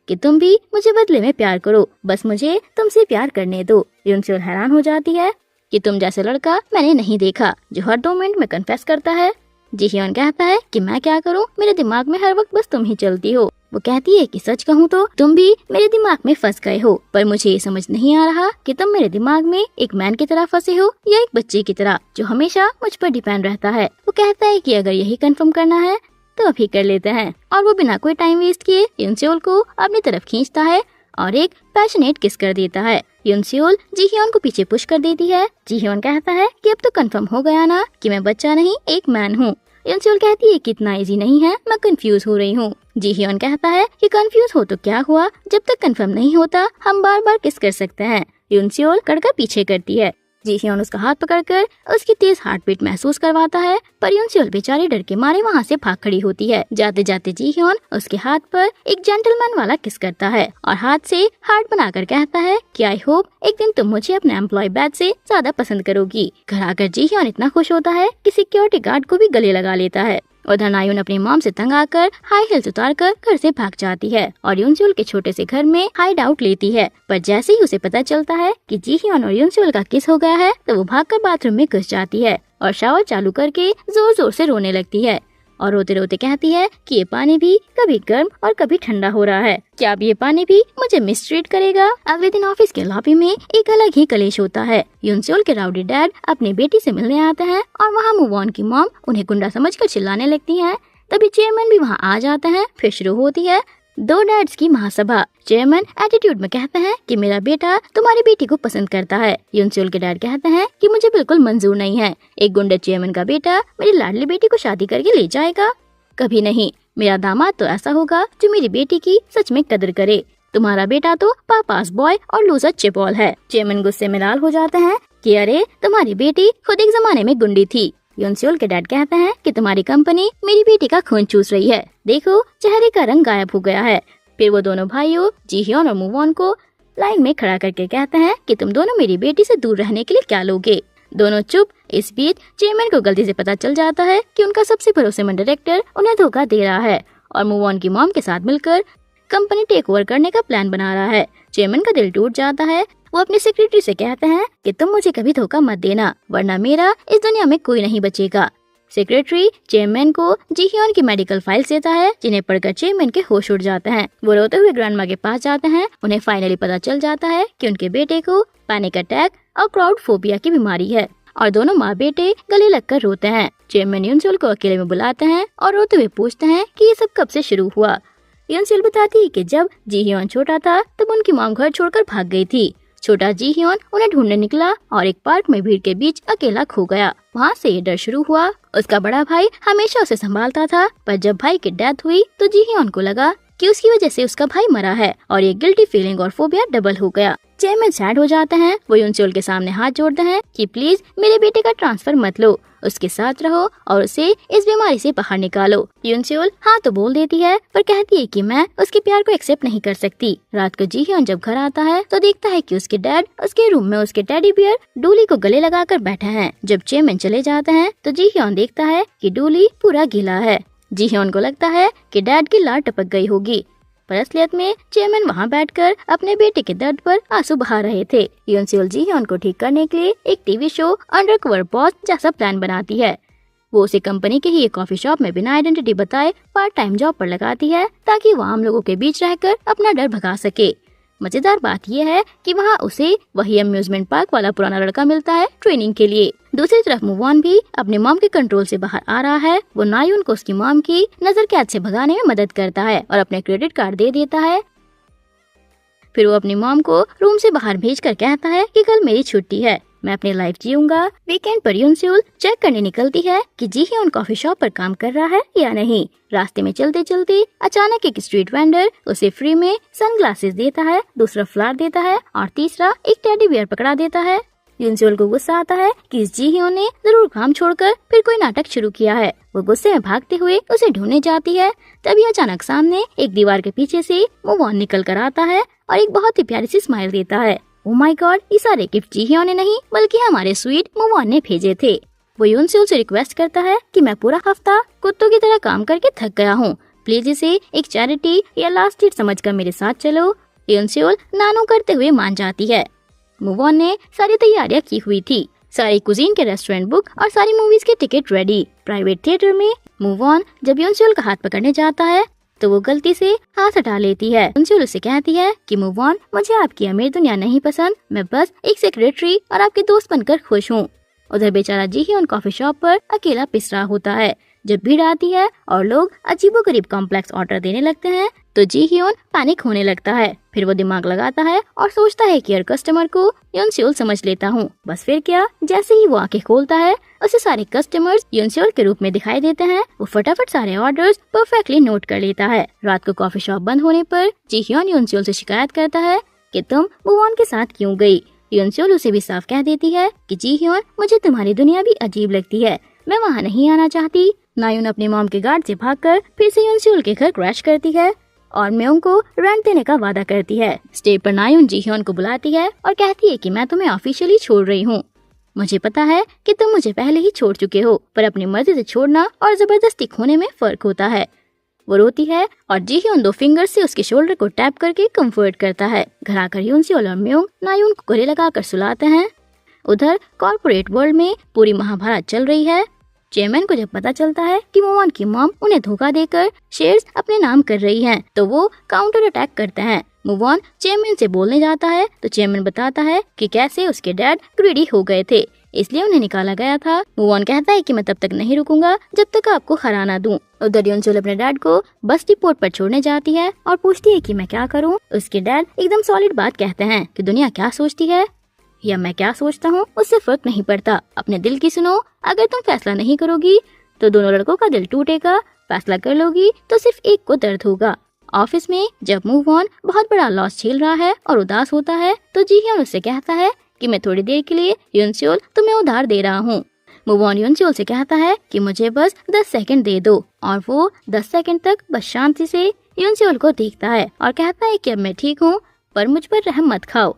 कि तुम भी मुझे बदले में प्यार करो, बस मुझे तुमसे प्यार करने दो। यूनसियोल हैरान हो जाती है कि तुम जैसे लड़का मैंने नहीं देखा जो हर 2 मिनट में कन्फेस करता है। जी हियोन कहता है कि मैं क्या करूँ, मेरे दिमाग में हर वक्त बस तुम ही चलती हो। वो कहती है कि सच कहूँ तो तुम भी मेरे दिमाग में फंस गए हो, पर मुझे ये समझ नहीं आ रहा कि तुम मेरे दिमाग में एक मैन की तरह फंसे हो या एक बच्चे की तरह जो हमेशा मुझ पर डिपेंड रहता है। वो कहता है कि अगर यही कंफर्म करना है तो अभी कर लेते हैं, और वो बिना कोई टाइम वेस्ट किए यूनसियोल को अपनी तरफ खींचता है और एक पैशनेट किस कर देता है। यूनसियोल जी हियोन को पीछे पुश कर देती है। जी हियोन कहता है कि अब तो कंफर्म हो गया ना कि मैं बच्चा नहीं एक मैन हूँ। यूनसियोल कहती है कि इतना इजी नहीं है, मैं कंफ्यूज हो रही हूँ। जी हियोन कहता है कि कंफ्यूज हो तो क्या हुआ, जब तक कंफर्म नहीं होता हम बार बार किस कर सकते हैं। यूनसियोल कड़का पीछे करती है। जी हियोन उसका हाथ पकड़कर उसकी तेज हार्ट बीट महसूस करवाता है, पर यूनसियोल बेचारी डर के मारे वहाँ से भाग खड़ी होती है। जाते जाते जी हियोन उसके हाथ पर एक जेंटलमैन वाला किस करता है और हाथ से हार्ट बनाकर कहता है कि आई होप एक दिन तुम मुझे अपने एम्प्लॉय बैच से ज्यादा पसंद करोगी। घर आकर जी हियोन इतना खुश होता है कि सिक्योरिटी गार्ड को भी गले लगा लेता है। उधर नायोन अपनी मॉम से तंग आकर हाई हील्स उतारकर घर से भाग जाती है और यूनसियोल के छोटे से घर में हाइड आउट लेती है, पर जैसे ही उसे पता चलता है कि जी हियोन और यूनसियोल का किस हो गया है तो वो भागकर बाथरूम में घुस जाती है और शावर चालू करके जोर जोर से रोने लगती है और रोते रोते कहती है कि ये पानी भी कभी गर्म और कभी ठंडा हो रहा है, क्या अब ये पानी भी मुझे मिसट्रीट करेगा। अगले दिन ऑफिस के लॉबी में एक अलग ही कलेश होता है। यूनसियोल के राउडी डैड अपनी बेटी से मिलने आते हैं और वहाँ मूव ऑन की मॉम उन्हें गुंडा समझकर चिल्लाने लगती है। तभी चेयरमैन भी वहाँ आ जाता है। फिर शुरू होती है 2 डैड्स की महासभा। चेयरमैन एटीट्यूड में कहता है कि मेरा बेटा तुम्हारी बेटी को पसंद करता है। यूनसियोल के डैड कहते हैं कि मुझे बिल्कुल मंजूर नहीं है, एक गुंडा चेयरमैन का बेटा मेरी लाडली बेटी को शादी करके ले जाएगा, कभी नहीं। मेरा दामाद तो ऐसा होगा जो मेरी बेटी की सच में कदर करे। तुम्हारा बेटा तो पापास बॉय और लूजर चिपॉल है। चेयरमैन गुस्से में लाल हो जाते हैं कि अरे तुम्हारी बेटी खुद एक जमाने में गुंडी थी। यूनसियोल के डैड कहते हैं कि तुम्हारी कंपनी मेरी बेटी का खून चूस रही है, देखो चेहरे का रंग गायब हो गया है। फिर वो दोनों भाइयों जी हियोन और मूव ऑन को लाइन में खड़ा करके कहते हैं कि तुम दोनों मेरी बेटी से दूर रहने के लिए क्या लोगे। दोनों चुप। इस बीच चेयरमैन को गलती से पता चल जाता है कि उनका सबसे भरोसेमंद डायरेक्टर उन्हें धोखा दे रहा है और मूव ऑन की मॉम के साथ मिलकर कंपनी टेक ओवर करने का प्लान बना रहा है। चेयरमैन का दिल टूट जाता है। वो अपने सेक्रेटरी से कहते हैं कि तुम मुझे कभी धोखा मत देना, वरना मेरा इस दुनिया में कोई नहीं बचेगा। सेक्रेटरी चेयरमैन को जी ह्योन की मेडिकल फाइल्स देता है, जिन्हें पढ़कर चेयरमैन के होश उड़ जाते हैं। वो रोते हुए ग्रैंडमा के पास जाते हैं। उन्हें फाइनली पता चल जाता है कि उनके बेटे को पैनिक अटैक और क्राउड फोबिया की बीमारी है और दोनों माँ बेटे गले लगकर रोते हैं। चेयरमैन यूनसुल को अकेले में बुलाते हैं और रोते हुए पूछते हैं कि ये सब कब से शुरू हुआ। यूनसुल बताती है कि जब जी ह्योन छोटा था तब उनकी मॉम घर छोड़कर भाग गई थी। छोटा जी ह्योन उन्हें ढूंढने निकला और एक पार्क में भीड़ के बीच अकेला खो गया। वहाँ से ये डर शुरू हुआ। उसका बड़ा भाई हमेशा उसे संभालता था, पर जब भाई की डेथ हुई तो जी ह्योन को लगा कि उसकी वजह से उसका भाई मरा है और ये गिल्टी फीलिंग और फोबिया डबल हो गया। चेयरमैन सैड हो जाते हैं। वो यूनसुल के सामने हाथ जोड़ते हैं कि प्लीज मेरे बेटे का ट्रांसफर मत लो, उसके साथ रहो और उसे इस बीमारी से बाहर निकालो। यूनसुल हाँ तो बोल देती है, पर कहती है कि मैं उसके प्यार को एक्सेप्ट नहीं कर सकती। रात को जी ह्योन जब घर आता है तो देखता है कि उसके डैड उसके रूम में उसके टेडी बियर डूली को गले लगाकर बैठे हैं। जब चेयरमैन चले जाते हैं तो जी ह्योन देखता है कि डूली पूरा गीला है। जी ह्योन को लगता है कि डैड की लार टपक गई होगी, पर असलियत में चेयरमैन वहाँ बैठकर अपने बेटे के दर्द पर आंसू बहा रहे थे। यूनसुल जी ह्योन को ठीक करने के लिए एक टीवी शो अंडरकवर बॉस जैसा प्लान बनाती है। वो उसे कंपनी के ही एक कॉफी शॉप में बिना आइडेंटिटी बताए पार्ट टाइम जॉब पर लगाती है, ताकि वो आम लोगों के बीच रहकर अपना डर भगा सके। मजेदार बात यह है कि वहाँ उसे वही अम्यूजमेंट पार्क वाला पुराना लड़का मिलता है ट्रेनिंग के लिए। दूसरी तरफ मूव ऑन भी अपने मॉम के कंट्रोल से बाहर आ रहा है। वो नायुन को उसकी मॉम की नजर कैद से भगाने में मदद करता है और अपने क्रेडिट कार्ड दे देता है। फिर वो अपनी मॉम को रूम से बाहर भेजकर कहता है कि कल मेरी छुट्टी है, मैं अपनी लाइफ जीऊंगा। वीकेंड पर यूनसुल चेक करने निकलती है कि जी ह्योन कॉफी शॉप पर काम कर रहा है या नहीं। रास्ते में चलते चलते अचानक एक स्ट्रीट वेंडर उसे फ्री में सनग्लासेस देता है, दूसरा फ्लावर देता है और तीसरा एक टेडी बियर पकड़ा देता है। यूनसुल को गुस्सा आता है कि इस जी ह्योन ने जरूर काम छोड़कर फिर कोई नाटक शुरू किया है। वो गुस्से में भागते हुए उसे ढूंढने जाती है। तभी अचानक सामने एक दीवार के पीछे से मूव ऑन निकल कर आता है और एक बहुत ही प्यारी सी स्माइल देता है। ओह माय गॉड, ये सारे गिफ्ट जी ह्योन ने नहीं बल्कि हमारे स्वीट मूव ऑन ने भेजे थे। वो यूनसुल से रिक्वेस्ट करता है कि मैं पूरा हफ्ता कुत्तों की तरह काम करके थक गया हूँ, प्लीज इसे एक चैरिटी या लास्ट हिट समझकर मेरे साथ चलो। यूनसुल नानो करते हुए मान जाती है। मूव ऑन ने सारी तैयारियां की हुई थी, सारी कुजीन के रेस्टोरेंट बुक और सारी मूवीज के टिकट रेडी। प्राइवेट थिएटर में मूव ऑन जब यूनसुल का हाथ पकड़ने जाता है तो वो गलती से हाथ हटा लेती है। यूनसुल उसे कहती है कि मूव ऑन, मुझे आपकी अमीर दुनिया नहीं पसंद, मैं बस एक सेक्रेटरी और आपके दोस्त बनकर खुश हूँ। उधर बेचारा जी ह्योन कॉफी शॉप पर अकेला पिस रहा होता है। जब भीड़ आती है और लोग अजीबोगरीब कॉम्प्लेक्स ऑर्डर देने लगते हैं तो जी ह्योन पैनिक होने लगता है। फिर वो दिमाग लगाता है और सोचता है कि हर कस्टमर को यूनसुल समझ लेता हूँ। बस फिर क्या, जैसे ही वो आंखें खोलता है उसे सारे कस्टमर्स यूनसुल के रूप में दिखाई देते हैं। वो फटाफट सारे ऑर्डर्स परफेक्टली नोट कर लेता है। रात को कॉफी शॉप बंद होने पर जी ह्योन यूनसुल से शिकायत करता है कि तुम मूव ऑन के साथ क्यों गई। यूनसुल उसे भी साफ कह देती है कि जी ह्योन, मुझे तुम्हारी दुनिया भी अजीब लगती है, मैं वहाँ नहीं आना चाहती। नायुन अपने मॉम के गार्ड से भागकर फिर से यूनसुल के घर क्रैश करती है और म्योंग को रेंट देने का वादा करती है। स्टेज पर नायुन जी ह्योन को बुलाती है और कहती है कि मैं तुम्हें ऑफिशियली छोड़ रही हूँ। मुझे पता है कि तुम मुझे पहले ही छोड़ चुके हो, पर अपनी मर्जी से छोड़ना और जबरदस्ती खोने में फर्क होता है। वो रोती है और जी ह्योन 2 फिंगर से उसके शोल्डर को टैप करके कंफर्ट करता है। घर आकर यूनसुल और म्योंग नायुन को गले लगाकर सुलाते हैं। उधर कॉर्पोरेट वर्ल्ड में पूरी महाभारत चल रही है। चेयरमैन को जब पता चलता है कि मूव ऑन की मॉम उन्हें धोखा देकर शेयर्स अपने नाम कर रही हैं, तो वो काउंटर अटैक करते हैं। मूव ऑन चेयरमैन से बोलने जाता है तो चेयरमैन बताता है कि कैसे उसके डैड ग्रीडी हो गए थे, इसलिए उन्हें निकाला गया था। मूव ऑन कहता है कि मैं तब तक नहीं रुकूंगा जब तक आपको हरा ना दूं। उधर यूनसुल अपने डैड को बस डिपोट पर छोड़ने जाती है और पूछती है कि मैं क्या करूं। उसके डैड एकदम सॉलिड बात कहते हैं कि दुनिया क्या सोचती है या मैं क्या सोचता हूँ उससे फर्क नहीं पड़ता, अपने दिल की सुनो। अगर तुम फैसला नहीं करोगी तो दोनों लड़कों का दिल टूटेगा, फैसला कर लोगी तो सिर्फ एक को दर्द होगा। ऑफिस में जब मूव ऑन बहुत बड़ा लॉस झेल रहा है और उदास होता है तो जी ह्योन उससे कहता है कि मैं थोड़ी देर के लिए यूनसुल तुम्हें उधार दे रहा हूँ। मूव ऑन यूनसुल से कहता है कि मुझे बस 10 सेकंड दे दो और वो 10 सेकंड तक बस शांति से यूनसुल को देखता है और कहता है कि अब मैं ठीक हूँ, पर मुझ पर रहम मत खाओ।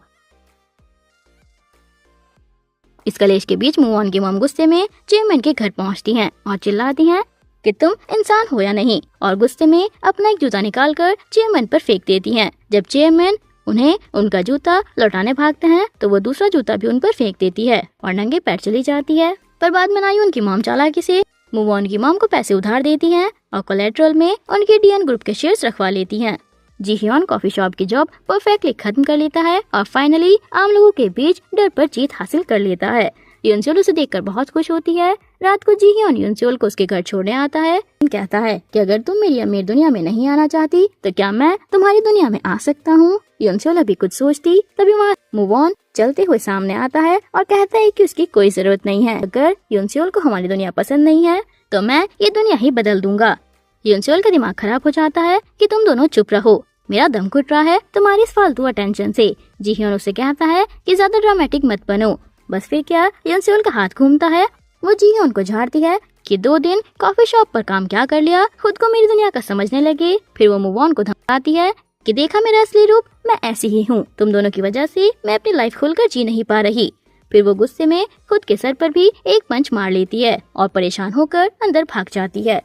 इस कलेश के बीच मूव ऑन की मॉम गुस्से में चेयरमैन के घर पहुंचती हैं और चिल्लाती हैं कि तुम इंसान हो या नहीं, और गुस्से में अपना एक जूता निकालकर चेयरमैन पर फेंक देती हैं। जब चेयरमैन उन्हें उनका जूता लौटाने भागते हैं तो वो दूसरा जूता भी उन पर फेंक देती है और नंगे पैर चली जाती है। पर बाद में नायून की मॉम चालाकी से मूव ऑन की मॉम को पैसे उधार देती हैं और कोलेट्रल में उनके डीएन ग्रुप के शेयर्स रखवा लेती हैं। जी ह्योन कॉफी शॉप की जॉब परफेक्टली खत्म कर लेता है और फाइनली आम लोगों के बीच डर पर जीत हासिल कर लेता है। यूनसोल उसे देखकर बहुत खुश होती है। रात को जी ह्योन यूनसोल को उसके घर छोड़ने आता है। कहता है कि अगर तुम मेरी अमीर दुनिया में नहीं आना चाहती तो क्या मैं तुम्हारी दुनिया में आ सकता हूँ। यूनसोल अभी कुछ सोचती तभी वहाँ मूव ऑन चलते हुए सामने आता है और कहता है कि उसकी कोई जरूरत नहीं है। अगर यूनसोल को हमारी दुनिया पसंद नहीं है तो मैं ये दुनिया ही बदल दूंगा। यूनसोल का दिमाग खराब हो जाता है कि तुम दोनों चुप रहो, मेरा दम घुट रहा है तुम्हारी इस फालतू अटेंशन से। जी ह्योन उसे कहता है कि ज्यादा ड्रामेटिक मत बनो। बस फिर क्या, यूनसोल का हाथ घूमता है। वो जी ह्योन को झाड़ती है कि 2 दिन कॉफी शॉप पर काम क्या कर लिया, खुद को मेरी दुनिया का समझने लगे। फिर वो मूव ऑन को धमकाती है कि देखा मेरा असली रूप, मैं ऐसी ही हूँ, तुम दोनों की वजह से मैं अपनी लाइफ खुलकर जी नहीं पा रही। फिर वो गुस्से में खुद के सर पर भी एक पंच मार लेती है और परेशान होकर अंदर भाग जाती है।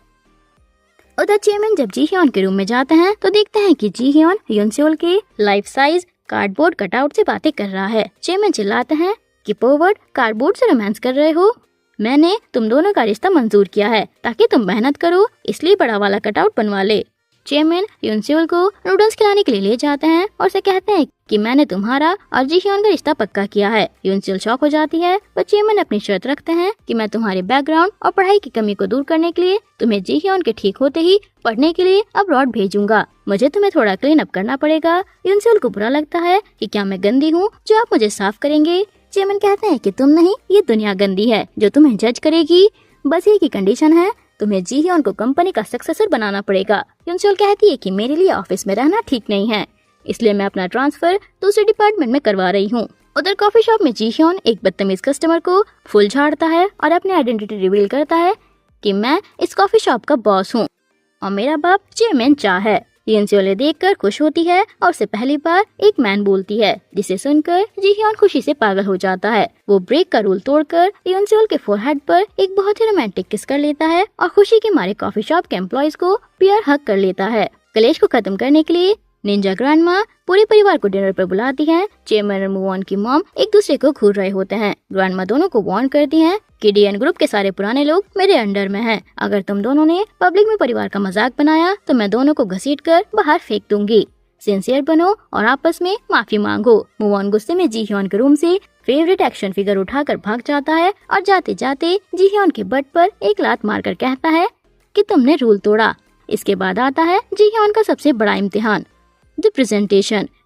उधर चेयरमैन जब जी ह्योन के रूम में जाते हैं तो देखते हैं कि जी ह्योन यूनसोल के लाइफ साइज कार्डबोर्ड कटआउट से बातें कर रहा है। चेयरमैन चिल्लाते हैं कि पोवर्ड कार्डबोर्ड से रोमांस कर रहे हो, मैंने तुम दोनों का रिश्ता मंजूर किया है ताकि तुम मेहनत करो, इसलिए बड़ा वाला कटआउट बनवा ले। चेयरमैन यूनसोल को नूडल्स खिलाने के लिए ले जाते हैं और उसे कहते हैं कि मैंने तुम्हारा और जी ह्योन का रिश्ता पक्का किया है। यूनसोल शॉक हो जाती है पर चेयरमैन अपनी शर्त रखते हैं कि मैं तुम्हारे बैकग्राउंड और पढ़ाई की कमी को दूर करने के लिए तुम्हें जी ह्योन के ठीक होते ही पढ़ने के लिए अब्रॉड भेजूंगा। मुझे तुम्हें थोड़ा क्लीन अप करना पड़ेगा। यूनसोल को बुरा लगता है कि क्या मैं गंदी हूँ जो आप मुझे साफ करेंगे। चेयरमैन कहते हैं कि तुम नहीं, ये दुनिया गंदी है जो तुम्हें जज करेगी। बस एक ही कंडीशन है, तुम्हें जी ह्योन को कंपनी का सक्सेसर बनाना पड़ेगा। यूनसोल कहती है कि मेरे लिए ऑफिस में रहना ठीक नहीं है, इसलिए मैं अपना ट्रांसफर दूसरे डिपार्टमेंट में करवा रही हूँ। उधर कॉफी शॉप में जी ह्योन एक बदतमीज कस्टमर को फुल झाड़ता है और अपनी आइडेंटिटी रिवील करता है कि मैं इस कॉफी शॉप का बॉस हूँ और मेरा बाप चेयरमैन चा है। यूनसोल देखकर खुश होती है और उसे पहली बार एक मैन बोलती है, जिसे सुनकर जी ह्योन खुशी से पागल हो जाता है। वो ब्रेक का रूल तोड़कर यूनसोल के फोरहेड पर एक बहुत ही रोमांटिक किस कर लेता है और खुशी के मारे कॉफी शॉप के एम्प्लॉयज को पियर हक कर लेता है। कलेश को खत्म करने के लिए निंजा ग्रैंडमा पूरे परिवार को डिनर पर बुलाती हैं। चेयरमैन और मूव ऑन की मॉम एक दूसरे को घूर रहे होते हैं। ग्रैंडमा दोनों को वार्न करती हैं कि डीएन ग्रुप के सारे पुराने लोग मेरे अंडर में हैं। अगर तुम दोनों ने पब्लिक में परिवार का मजाक बनाया तो मैं दोनों को घसीटकर बाहर फेंक दूंगी। सिंसियर बनो और आपस में माफी मांगो। मूव ऑन गुस्से में जी ह्योन के रूम से फेवरेट एक्शन फिगर उठाकर भाग जाता है और जाते जाते जी ह्योन के बट पर एक लात मारकर कहता है कि तुमने रूल तोड़ा। इसके बाद आता है जी ह्योन का सबसे बड़ा इम्तिहान, द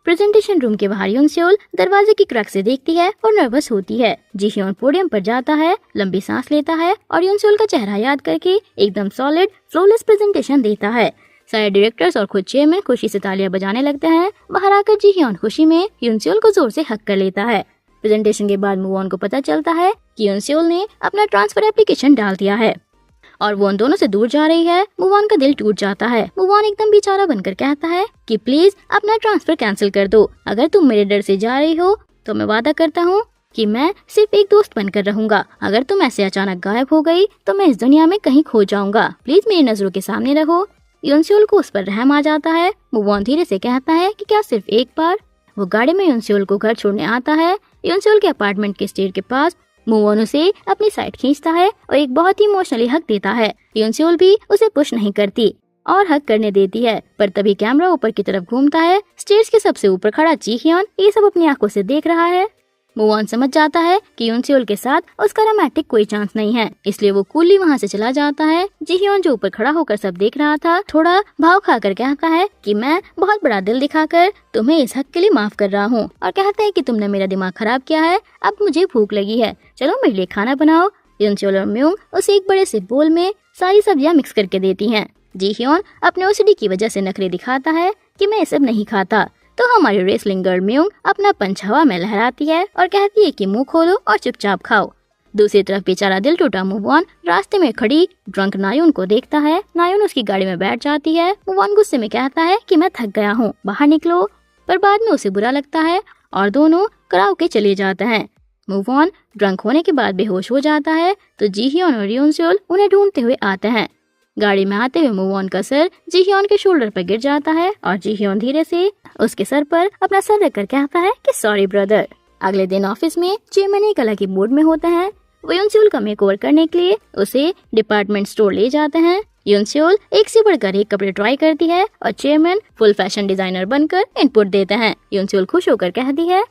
प्रेजेंटेशन रूम के बाहर यूनसोल दरवाजे की क्रैक से देखती है और नर्वस होती है। जी ह्योन पोडियम पर जाता है, लंबी सांस लेता है और यूनसोल का चेहरा याद करके एकदम सॉलिड फ्लॉलेस प्रेजेंटेशन देता है। सारे डायरेक्टर्स और खुद चेयरमैन खुशी से तालियां बजाने लगते हैं। बाहर आकर जी ह्योन खुशी में यूनसोल को जोर से हक कर लेता है। प्रेजेंटेशन के बाद मूव ऑन को पता चलता है कि यूनसोल ने अपना ट्रांसफर एप्लीकेशन डाल दिया है और वो उन दोनों से दूर जा रही है। मूव ऑन का दिल टूट जाता है। मूव ऑन एकदम बेचारा बनकर कहता है कि प्लीज अपना ट्रांसफर कैंसिल कर दो। अगर तुम मेरे डर से जा रही हो तो मैं वादा करता हूँ कि मैं सिर्फ एक दोस्त बनकर रहूंगा। अगर तुम ऐसे अचानक गायब हो गई तो मैं इस दुनिया में कहीं खो जाऊंगा। प्लीज मेरी नजरों के सामने रहो। यूनसोल को उस पर रहम आ जाता है। मूव ऑन धीरे से कहता है कि क्या सिर्फ एक बार। वो गाड़ी में यूनसोल को घर छोड़ने आता है। यूनसोल के अपार्टमेंट के स्टेयर के पास मूव ऑन उसे अपनी साइड खींचता है और एक बहुत ही इमोशनली हक देता है। यूनसोल भी उसे पुश नहीं करती और हक करने देती है, पर तभी कैमरा ऊपर की तरफ घूमता है। स्टेयर्स के सबसे ऊपर खड़ा जी ह्योन ये सब अपनी आंखों से देख रहा है। मूव ऑन समझ जाता है कि यूनसोल के साथ उसका रोमांटिक कोई चांस नहीं है, इसलिए वो कूली वहाँ से चला जाता है। जी ह्योन जो ऊपर खड़ा होकर सब देख रहा था थोड़ा भाव खाकर कहता है कि मैं बहुत बड़ा दिल दिखाकर तुम्हें इस हक के लिए माफ कर रहा हूँ और कहता है कि तुमने मेरा दिमाग खराब किया है, अब मुझे भूख लगी है, चलो मेरे लिए खाना बनाओ। यूनसोल और म्यूंग उसे एक बड़े से बोल में सारी सब्जियां मिक्स करके देती हैं। जी ह्योन अपने ओसीडी की वजह से नखरे दिखाता है कि मैं ये सब नहीं खाता, तो हमारी रेसलिंग गर्ल म्यूंग अपना पंच हवा में लहराती है और कहती है कि मुंह खोलो और चुपचाप खाओ। दूसरी तरफ बेचारा दिल टूटा मूव ऑन रास्ते में खड़ी ड्रंक नायून को देखता है। नायून उसकी गाड़ी में बैठ जाती है। मूव ऑन गुस्से में कहता है कि मैं थक गया हूँ, बाहर निकलो, पर बाद में उसे बुरा लगता है और दोनों कराओके चले जाते हैं। मूव ऑन ड्रंक होने के बाद बेहोश हो जाता है तो जी ह्योन और यूनसोल उन्हें ढूंढते हुए आते हैं। गाड़ी में आते हुए मूवॉन का सर जी ह्योन के शोल्डर पर गिर जाता है और जी ह्योन धीरे से उसके सर पर अपना सर रखकर कहता है कि सॉरी ब्रदर। अगले दिन ऑफिस में चेयरमैन एक अलग ही मूड में होता है। वो यूनसेओल का मेकओवर करने के लिए उसे डिपार्टमेंट स्टोर ले जाते हैं। यूनसेओल एक से बढ़कर एक कपड़े ट्राई करती है और चेयरमैन फुल फैशन डिजाइनर बनकर इनपुट देते हैं। यूनसेओल खुश होकर कहती है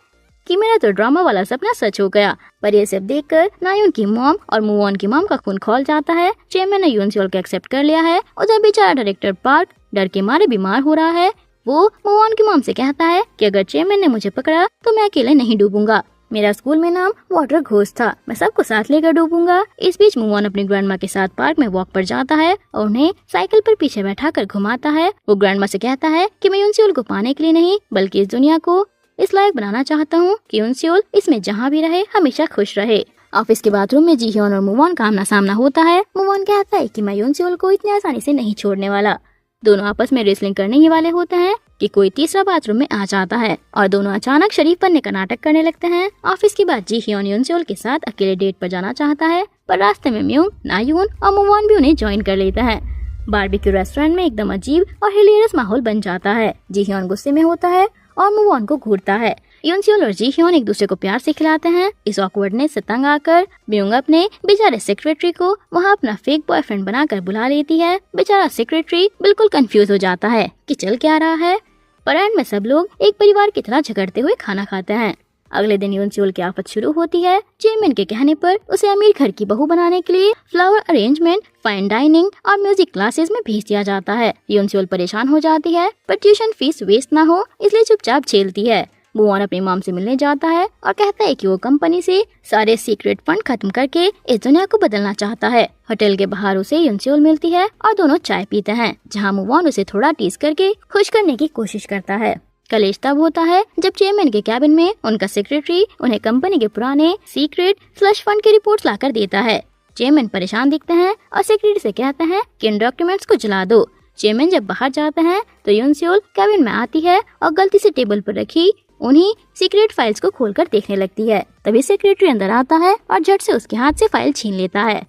कि मेरा तो ड्रामा वाला सपना सच हो गया। पर ये सब देखकर नायुन की मॉम और मूवॉन की मॉम का खून खौल जाता है। चेयरमैन ने यूनसेओल को एक्सेप्ट कर लिया है। उधर बेचारा डायरेक्टर पार्क डर के मारे बीमार हो रहा है। वो मूवॉन की मॉम से कहता है कि अगर चेयरमैन ने मुझे पकड़ा तो मैं अकेले नहीं डूबूंगा। मेरा स्कूल में नाम वाटर घोस्ट था, मैं सबको साथ लेकर डूबूंगा। इस बीच मूवॉन अपनी ग्रैंडमा के साथ पार्क में वॉक पर जाता है और उन्हें साइकिल पर पीछे बैठाकर घुमाता है। वो ग्रैंडमा से कहता है कि मैं यूनसेओल को पाने के लिए नहीं बल्कि इस दुनिया को इस लायक बनाना चाहता हूँ कि यूनसेओल इसमें जहाँ भी रहे हमेशा खुश रहे। ऑफिस के बाथरूम में जी ह्योन और मूवॉन का आमना सामना होता है। मूवॉन कहता है कि मैं यूनसेओल को इतनी आसानी से नहीं छोड़ने वाला। दोनों आपस में रेसलिंग करने ही वाले होते हैं कि कोई तीसरा बाथरूम में आ जाता है और दोनों अचानक शरीफ बनने का नाटक करने लगते हैं। ऑफिस के बाद जी ह्योन यूनसेओल के साथ अकेले डेट पर जाना चाहता है, पर रास्ते में म्यूंग, नायुन और मूवॉन भी उन्हें ज्वाइन कर लेता है। बारबेक्यू रेस्टोरेंट में एकदम अजीब और हिलेरियस माहौल बन जाता है। जी ह्योन गुस्से में होता है और मूवॉन को घूरता है। यूनसेओल और जी ह्योन एक दूसरे को प्यार से खिलाते हैं। इस ऑकवर्डनेस से तंग आकर म्यूंग अपने बेचारे सेक्रेटरी को वहाँ अपना फेक बॉयफ्रेंड बनाकर बुला लेती है। बेचारा सेक्रेटरी बिल्कुल कंफ्यूज हो जाता है कि चल क्या रहा है। पर एंड में सब लोग एक परिवार की तरह झगड़ते हुए खाना खाते हैं। अगले दिन यूनसेओल की आफत शुरू होती है। चेयरमैन के कहने पर उसे अमीर घर की बहू बनाने के लिए फ्लावर अरेंजमेंट, फाइन डाइनिंग और म्यूजिक क्लासेस में भेज दिया जाता है। यूनसेओल परेशान हो जाती है पर ट्यूशन फीस वेस्ट ना हो इसलिए चुपचाप झेलती है। मूवॉन अपनी मॉम से मिलने जाता है और कहता है कि वो कंपनी से सारे सीक्रेट फंड खत्म करके इस दुनिया को बदलना चाहता है। होटल के बाहर उसे यूनसेओल मिलती है और दोनों चाय पीते हैं, जहाँ मूवॉन उसे थोड़ा टीज करके खुश करने की कोशिश करता है। कलेश तब होता है जब चेयरमैन के कैबिन में उनका सेक्रेटरी उन्हें कंपनी के पुराने सीक्रेट स्लश फंड के रिपोर्ट्स लाकर देता है। चेयरमैन परेशान दिखते हैं और सेक्रेटरी से कहते हैं कि इन डॉक्यूमेंट्स को जला दो। चेयरमैन जब बाहर जाते हैं तो यूनसेओल कैबिन में आती है और गलती से टेबल पर रखी उन्हीं सीक्रेट फाइल्स को खोलकर देखने लगती है। तभी सेक्रेटरी अंदर आता है और झट से उसके हाथ से फाइल छीन लेता है।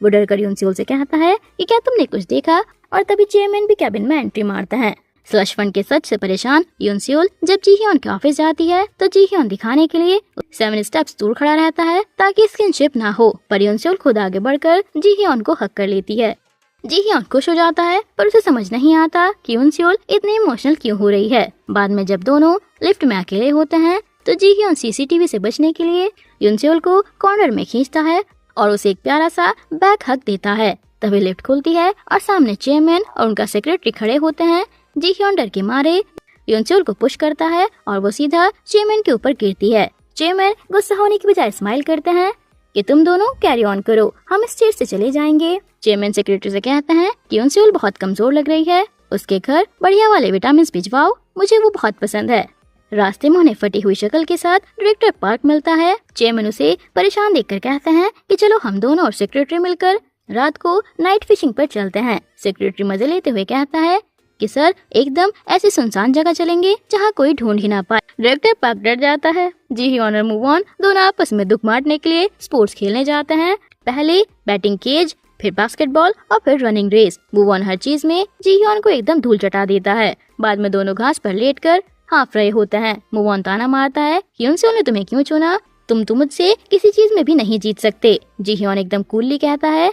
वो डरकर यूनसेओल से कहता है कि क्या तुमने कुछ देखा, और तभी चेयरमैन भी कैबिन में एंट्री मारता है। स्लश फंड के सच से परेशान यूनसेओल जब जी ह्योन के ऑफिस जाती है तो जी ह्योन दिखाने के लिए 7 स्टेप्स दूर खड़ा रहता है ताकि स्किनशिप ना हो, पर यूनसेओल खुद आगे बढ़कर जी ह्योन को हक कर लेती है। जी ह्योन खुश हो जाता है पर उसे समझ नहीं आता कि यूनसेओल इतनी इमोशनल क्यों हो रही है। बाद में जब दोनों लिफ्ट में अकेले होते हैं तो जी ह्योन सीसीटीवी से बचने के लिए यूनसेओल को कॉर्नर में खींचता है और उसे एक प्यारा सा बैक हक देता है। तभी लिफ्ट खुलती है और सामने चेयरमैन और उनका सेक्रेटरी खड़े होते हैं। जी ह्योन डर के मारे यूनसेओल को पुश करता है और वो सीधा चेयरमैन के ऊपर गिरती है। चेयरमैन गुस्सा होने की बजाय स्माइल करते हैं कि तुम दोनों कैरी ऑन करो, हम इस स्टेज से चले जाएंगे। चेयरमैन सेक्रेटरी से कहते हैं कि यूनसेओल बहुत कमजोर लग रही है, उसके घर बढ़िया वाले विटामिन भिजवाओ, मुझे वो बहुत पसंद है। रास्ते में उन्हें फटी हुई शक्ल के साथ डायरेक्टर पार्क मिलता है। चेयरमैन उसे परेशान देखकर कहते हैं कि चलो हम दोनों और सेक्रेटरी मिलकर रात को नाइट फिशिंग पर चलते हैं। सेक्रेटरी मजे लेते हुए कहता है कि सर एकदम ऐसी सुनसान जगह चलेंगे जहाँ कोई ढूंढ ही ना पाए। डायरेक्टर पार्क डर जाता है। जी ह्योन और मूवॉन दोनों आपस में दुख बांटने के लिए स्पोर्ट्स खेलने जाते हैं। पहले बैटिंग केज, फिर बास्केटबॉल और फिर रनिंग रेस। मूवॉन हर चीज में जी ह्योन को एकदम धूल चटा देता है। बाद में दोनों घास पर लेटकर हाफ रहे होते हैं। मूवॉन ताना मारता है कि यूनसेओल ने तुम्हें क्यों चुना, तुम तो मुझसे किसी चीज में भी नहीं जीत सकते। जी ह्योन एकदम कूलली कहता है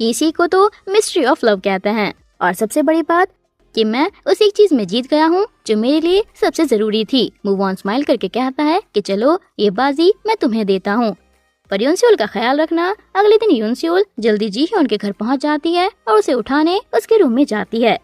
कि इसी को तो मिस्ट्री ऑफ लव कहते हैं, और सबसे बड़ी बात कि मैं उस एक चीज में जीत गया हूँ जो मेरे लिए सबसे जरूरी थी। मूवॉन स्माइल करके कहता है कि चलो ये बाजी मैं तुम्हें देता हूँ, पर यूनसेओल का ख्याल रखना। अगले दिन यूनसेओल जल्दी जी ह्योन के घर पहुँच जाती है और उसे उठाने उसके रूम में जाती है।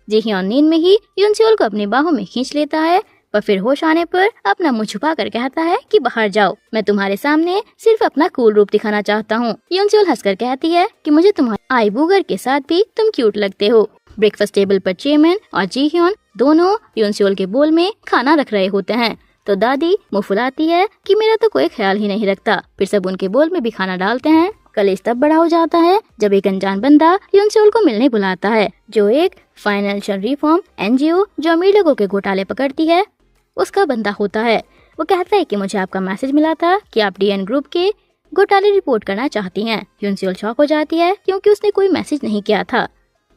जी ह्योन नींद में ही यूनसेओल को अपनी बाहों में खींच लेता है, पर फिर होश आने पर अपना मुंह छुपा कर कहता है कि बाहर जाओ, मैं तुम्हारे सामने सिर्फ अपना कूल रूप दिखाना चाहता हूँ। यूनसेओल हंसकर कहती है कि मुझे तुम्हारे आई बूगर के साथ भी तुम क्यूट लगते हो। ब्रेकफास्ट टेबल पर चेयरमैन और जी ह्योन दोनों यूनसेओल के बोल में खाना रख रहे होते हैं तो दादी मुंह फुलाती है कि मेरा तो कोई ख्याल ही नहीं रखता। फिर सब उनके बोल में भी खाना डालते हैं। कलेश तब बड़ा हो जाता है जब एक अनजान बंदा यूनसेओल को मिलने बुलाता है, जो एक फाइनेंशियल रिफॉर्म एनजीओ जो अमीर लोगों के घोटाले पकड़ती है उसका बंदा होता है। वो कहता है कि मुझे आपका मैसेज मिला था कि आप डीएन ग्रुप के घोटाले रिपोर्ट करना चाहती हैं। यूनसेओल शॉक हो जाती है क्योंकि उसने कोई मैसेज नहीं किया था।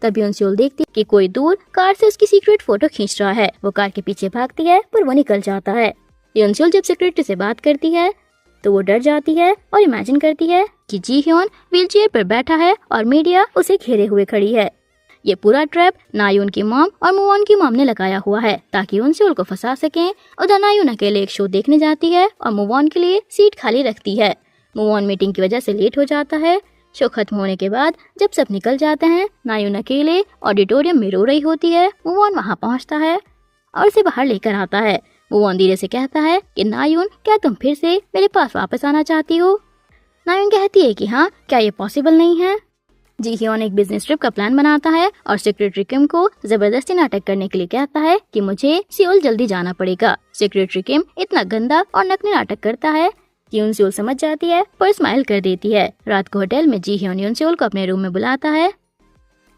तभी यूनसेओल देखती है कि कोई दूर कार से उसकी सीक्रेट फोटो खींच रहा है। वो कार के पीछे भागती है पर वो निकल जाता है। यूनसेओल जब सेक्रेटरी से बात करती है तो वो डर जाती है और इमेजिन करती है कि जी ह्योन व्हीलचेयर पर बैठा है और मीडिया उसे घेरे हुए खड़ी है। ये पूरा ट्रैप नायून की मॉम और मूवॉन की मॉम ने लगाया हुआ है ताकि यूनसेओल को फंसा सकें। उधर नायून अकेले एक शो देखने जाती है और मूवॉन के लिए सीट खाली रखती है। मूवॉन मीटिंग की वजह से लेट हो जाता है। शो खत्म होने के बाद जब सब निकल जाते हैं, नायून अकेले ऑडिटोरियम में रो रही होती है। मूवॉन वहाँ पहुँचता है और उसे बाहर लेकर आता है। मूवॉन धीरे से कहता है कि नायून, क्या तुम फिर से मेरे पास वापस आना चाहती हो? नायून कहती है कि हाँ, क्या ये पॉसिबल नहीं है? जी ह्योन एक बिजनेस ट्रिप का प्लान बनाता है और सेक्रेटरी किम को जबरदस्ती नाटक करने के लिए कहता है कि मुझे सियोल जल्दी जाना पड़ेगा। सेक्रेटरी किम इतना गंदा और नकली नाटक करता है कि यूनसेओल समझ जाती है पर स्माइल कर देती है। रात को होटल में जी ह्योन यूनसेओल को अपने रूम में बुलाता है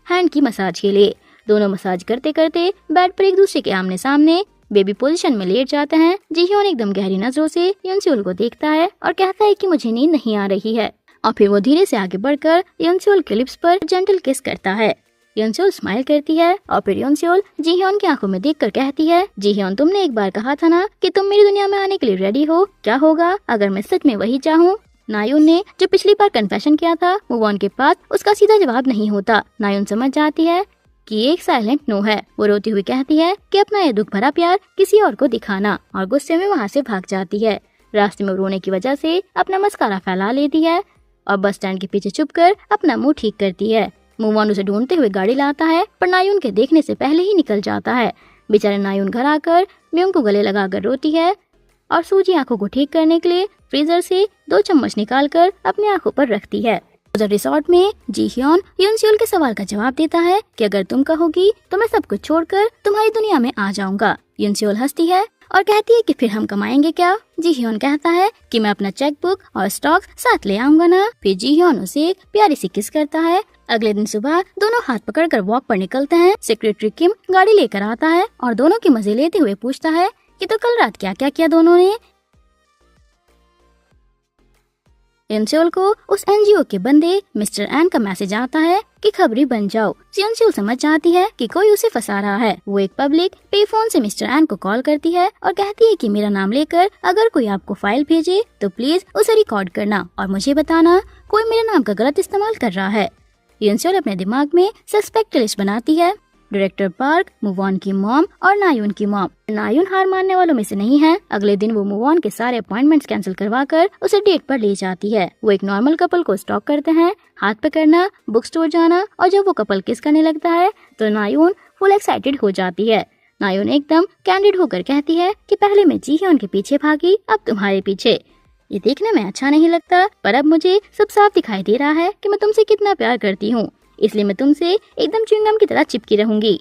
हैंड की मसाज के लिए। दोनों मसाज करते करते बेड पर एक दूसरे के आमने सामने बेबी पोजीशन में लेट जाते हैं। जी ह्योन एकदम गहरी नजरों से यूनसेओल को देखता है और कहता है कि मुझे नींद नहीं आ रही है, और फिर वो धीरे से आगे बढ़कर यूनसेओल के लिप्स पर जेंटल किस करता है। यूनसेओल स्माइल करती है और फिर यूनसेओल जी ह्योन की आंखों में देखकर कहती है, जी ह्योन, तुमने एक बार कहा था ना कि तुम मेरी दुनिया में आने के लिए रेडी हो। क्या होगा अगर मैं सच में वही चाहूँ? नायून ने जो पिछली बार कन्फेशन किया था, मूवॉन के पास उसका सीधा जवाब नहीं होता। नायून समझ जाती है कि ये एक साइलेंट नो है। वो रोती हुई कहती है कि अपना ये दुख भरा प्यार किसी और को दिखाना, और गुस्से में वहाँ से भाग जाती है। रास्ते में रोने की वजह से अपना मस्कारा फैला लेती है और बस स्टैंड के पीछे छुपकर अपना मुंह ठीक करती है। मूवॉन उसे ढूंढते हुए गाड़ी लाता है पर नायून के देखने से पहले ही निकल जाता है। बेचारे नायून घर आकर म्यूंग को गले लगाकर रोती है और सूजी आंखों को ठीक करने के लिए फ्रीजर से 2 चम्मच निकालकर अपनी आंखों पर रखती है। उधर रिसोर्ट में जी ह्योन यूनसेओल के सवाल का जवाब देता है कि अगर तुम कहोगी तो मैं सब कुछ छोड़कर तुम्हारी दुनिया में आ जाऊंगा। यूनसेओल हंसती है और कहती है कि फिर हम कमाएंगे क्या? जी ह्योन कहता है कि मैं अपना चेक बुक और स्टॉक साथ ले आऊंगा ना। फिर जी ह्योन उसे एक प्यारी सी किस करता है। अगले दिन सुबह दोनों हाथ पकड़कर वॉक पर निकलते हैं। सेक्रेटरी किम गाड़ी लेकर आता है और दोनों की मजे लेते हुए पूछता है कि तो कल रात क्या क्या किया दोनों ने? यूनसेओल को उस एनजीओ के बंदे मिस्टर एन का मैसेज आता है कि खबरी बन जाओ। यूनसेओल समझ जाती है कि कोई उसे फंसा रहा है। वो एक पब्लिक पे फोन से मिस्टर एन को कॉल करती है और कहती है कि मेरा नाम लेकर अगर कोई आपको फाइल भेजे तो प्लीज उसे रिकॉर्ड करना और मुझे बताना कोई मेरे नाम का गलत इस्तेमाल कर रहा है। यूनसेओल अपने दिमाग में सस्पेक्ट लिस्ट बनाती है। डायरेक्टर पार्क, मूवॉन की मॉम और नायून की मॉम। नायून हार मानने वालों में से नहीं है। अगले दिन वो मूवॉन के सारे अपॉइंटमेंट्स कैंसिल करवाकर उसे डेट पर ले जाती है। वो एक नॉर्मल कपल को स्टॉक करते हैं, हाथ पकड़ना, बुक स्टोर जाना, और जब वो कपल किस करने लगता है तो नायून फुल एक्साइटेड हो जाती है। नायून एकदम कैंडिड होकर कहती है कि पहले मैं जी ह्योन के पीछे भागी, अब तुम्हारे पीछे। ये देखने में अच्छा नहीं लगता पर अब मुझे सब साफ दिखाई दे रहा है कि मैं तुमसे कितना प्यार करती हूँ, इसलिए मैं तुमसे एकदम च्युइंगम की तरह चिपकी रहूंगी।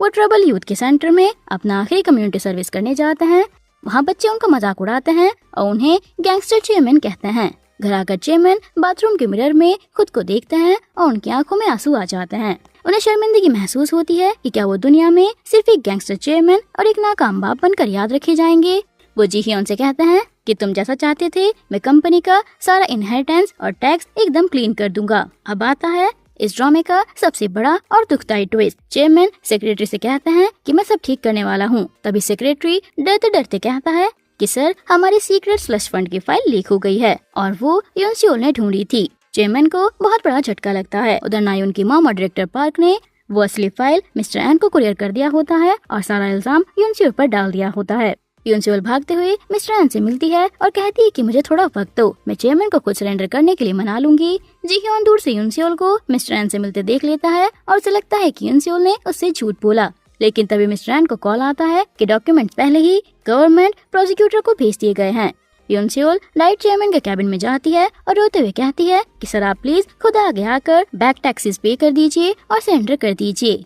वो ट्रबल यूथ के सेंटर में अपना आखिरी कम्युनिटी सर्विस करने जाते हैं। वहाँ बच्चे उनका मजाक उड़ाते हैं और उन्हें गैंगस्टर चेयरमैन कहते हैं। घर आकर चेयरमैन बाथरूम के मिरर में खुद को देखते हैं और उनकी आंखों में आंसू आ जाते हैं। उन्हें शर्मिंदगी महसूस होती है कि क्या वो दुनिया में सिर्फ एक गैंगस्टर चेयरमैन और एक नाकाम बाप बनकर याद रखे जाएंगे। वो जी ह्योन से कहते हैं कि तुम जैसा चाहते थे मैं कंपनी का सारा इनहेरिटेंस और टैक्स एकदम क्लीन कर दूंगा। अब आता है इस ड्रामे का सबसे बड़ा और दुखदाई ट्विस्ट। चेयरमैन सेक्रेटरी से कहते हैं कि मैं सब ठीक करने वाला हूँ। तभी सेक्रेटरी डरते डरते कहता है कि सर, हमारे सीक्रेट स्लश फंड की फाइल लीक हो गई है और वो यूनसेओल ने ढूंढी थी। चेयरमैन को बहुत बड़ा झटका लगता है। उधर नायून की मॉम और डायरेक्टर पार्क ने वो असली फाइल मिस्टर एन को कुरियर कर दिया होता है और सारा इल्जाम यूनसेओल पर डाल दिया होता है। यूनसेओल भागते हुए मिस्टर एन से मिलती है और कहती है कि मुझे थोड़ा वक्त दो, मैं चेयरमैन को खुद सरेंडर करने के लिए मना लूंगी। जी ह्योन दूर से यूनसेओल को मिस्टर एन से मिलते देख लेता है और उसे लगता है कि यूनसेओल ने उससे झूठ बोला। लेकिन तभी मिस्टर एन को कॉल आता है कि डॉक्यूमेंट्स पहले ही गवर्नमेंट प्रोसिक्यूटर को भेज दिए गए हैं। यूनसेओल लाइट चेयरमैन के कैबिन में जाती है और रोते हुए कहती है कि सर, आप प्लीज खुद आगे आकर बैक टैक्सेस पे कर दीजिए और सरेंडर कर दीजिए,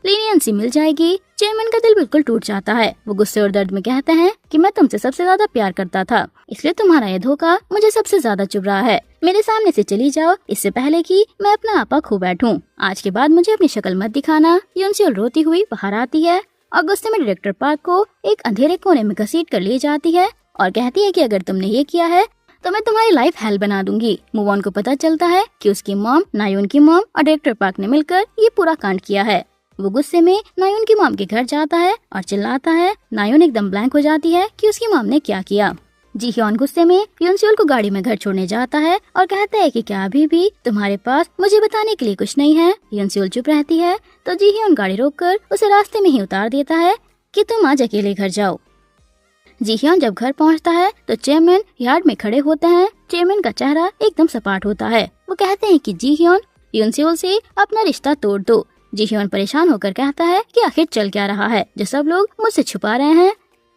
लीनियंसी मिल जाएगी। चेयरमैन का दिल बिल्कुल टूट जाता है। वो गुस्से और दर्द में कहते हैं कि मैं तुमसे सबसे ज्यादा प्यार करता था, इसलिए तुम्हारा ये धोखा मुझे सबसे ज्यादा चुभ रहा है। मेरे सामने से चली जाओ इससे पहले कि मैं अपना आपा खो बैठूं। आज के बाद मुझे अपनी शक्ल मत दिखाना। यूनसेओल रोती हुई बाहर आती है और गुस्से में डायरेक्टर पार्क को एक अंधेरे कोने में घसीट कर ले जाती है और कहती है कि अगर तुमने ये किया है तो मैं तुम्हारी लाइफ हेल बना दूंगी। मूवॉन को पता चलता है कि उसकी मॉम, नायोन की मॉम और डायरेक्टर पार्क ने मिलकर ये पूरा कांड किया है। वो गुस्से में नायोन की मॉम के घर जाता है और चिल्लाता है। नायोन एकदम ब्लैंक हो जाती है कि उसकी मॉम ने क्या किया। जी ह्योन गुस्से में युनसेओल को गाड़ी में घर छोड़ने जाता है और कहता है कि क्या अभी भी तुम्हारे पास मुझे बताने के लिए कुछ नहीं है। युनसेओल चुप रहती है तो जी ह्योन गाड़ी रोककर उसे रास्ते में ही उतार देता है कि तुम आज अकेले घर जाओ। जी ह्योन जब घर पहुंचता है तो चेयरमैन यार्ड में खड़े होते हैं। चेयरमैन का चेहरा एकदम सपाट होता है। वो कहते हैं कि जी ह्योन युनसेओल से अपना रिश्ता तोड़ दो। जी ह्योन परेशान होकर कहता है कि आखिर चल क्या रहा है जो सब लोग मुझसे छुपा रहे हैं।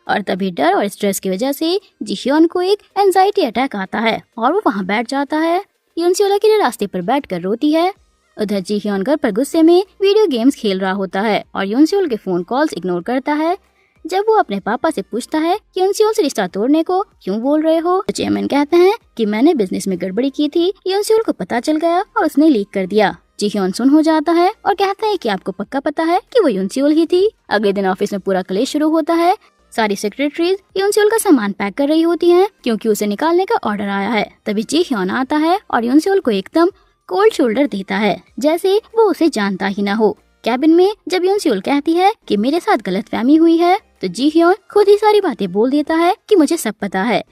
और तभी डर और स्ट्रेस की वजह से जी ह्योन को एक एंजाइटी अटैक आता है और वो वहाँ बैठ जाता है। युनसेओल अकेले रास्ते पर बैठकर रोती है। उधर जी ह्योन घर पर गुस्से में वीडियो गेम्स खेल रहा होता है और युनसेओल के फोन कॉल्स इग्नोर करता है। जब वो अपने पापा से पूछता है कि युनसेओल से रिश्ता तोड़ने को क्यों बोल रहे हो, तो चेयरमैन कहते हैं कि मैंने बिजनेस में गड़बड़ी की थी, युनसेओल को पता चल गया और उसने लीक कर दिया। जी ह्योन सुन हो जाता है और कहता है कि आपको पक्का पता है कि वो युनसेओल ही थी। अगले दिन ऑफिस में पूरा क्लेश शुरू होता है। सारी सेक्रेटरीज युनसेओल का सामान पैक कर रही होती हैं क्योंकि उसे निकालने का ऑर्डर आया है। तभी जी ह्योन आता है और युनसेओल को एकदम कोल्ड शोल्डर देता है जैसे वो उसे जानता ही ना हो। कैबिन में जब युनसेओल कहती है कि मेरे साथ गलतफहमी हुई है तो जी ह्योन खुद ही सारी बातें बोल देता है कि मुझे सब पता है।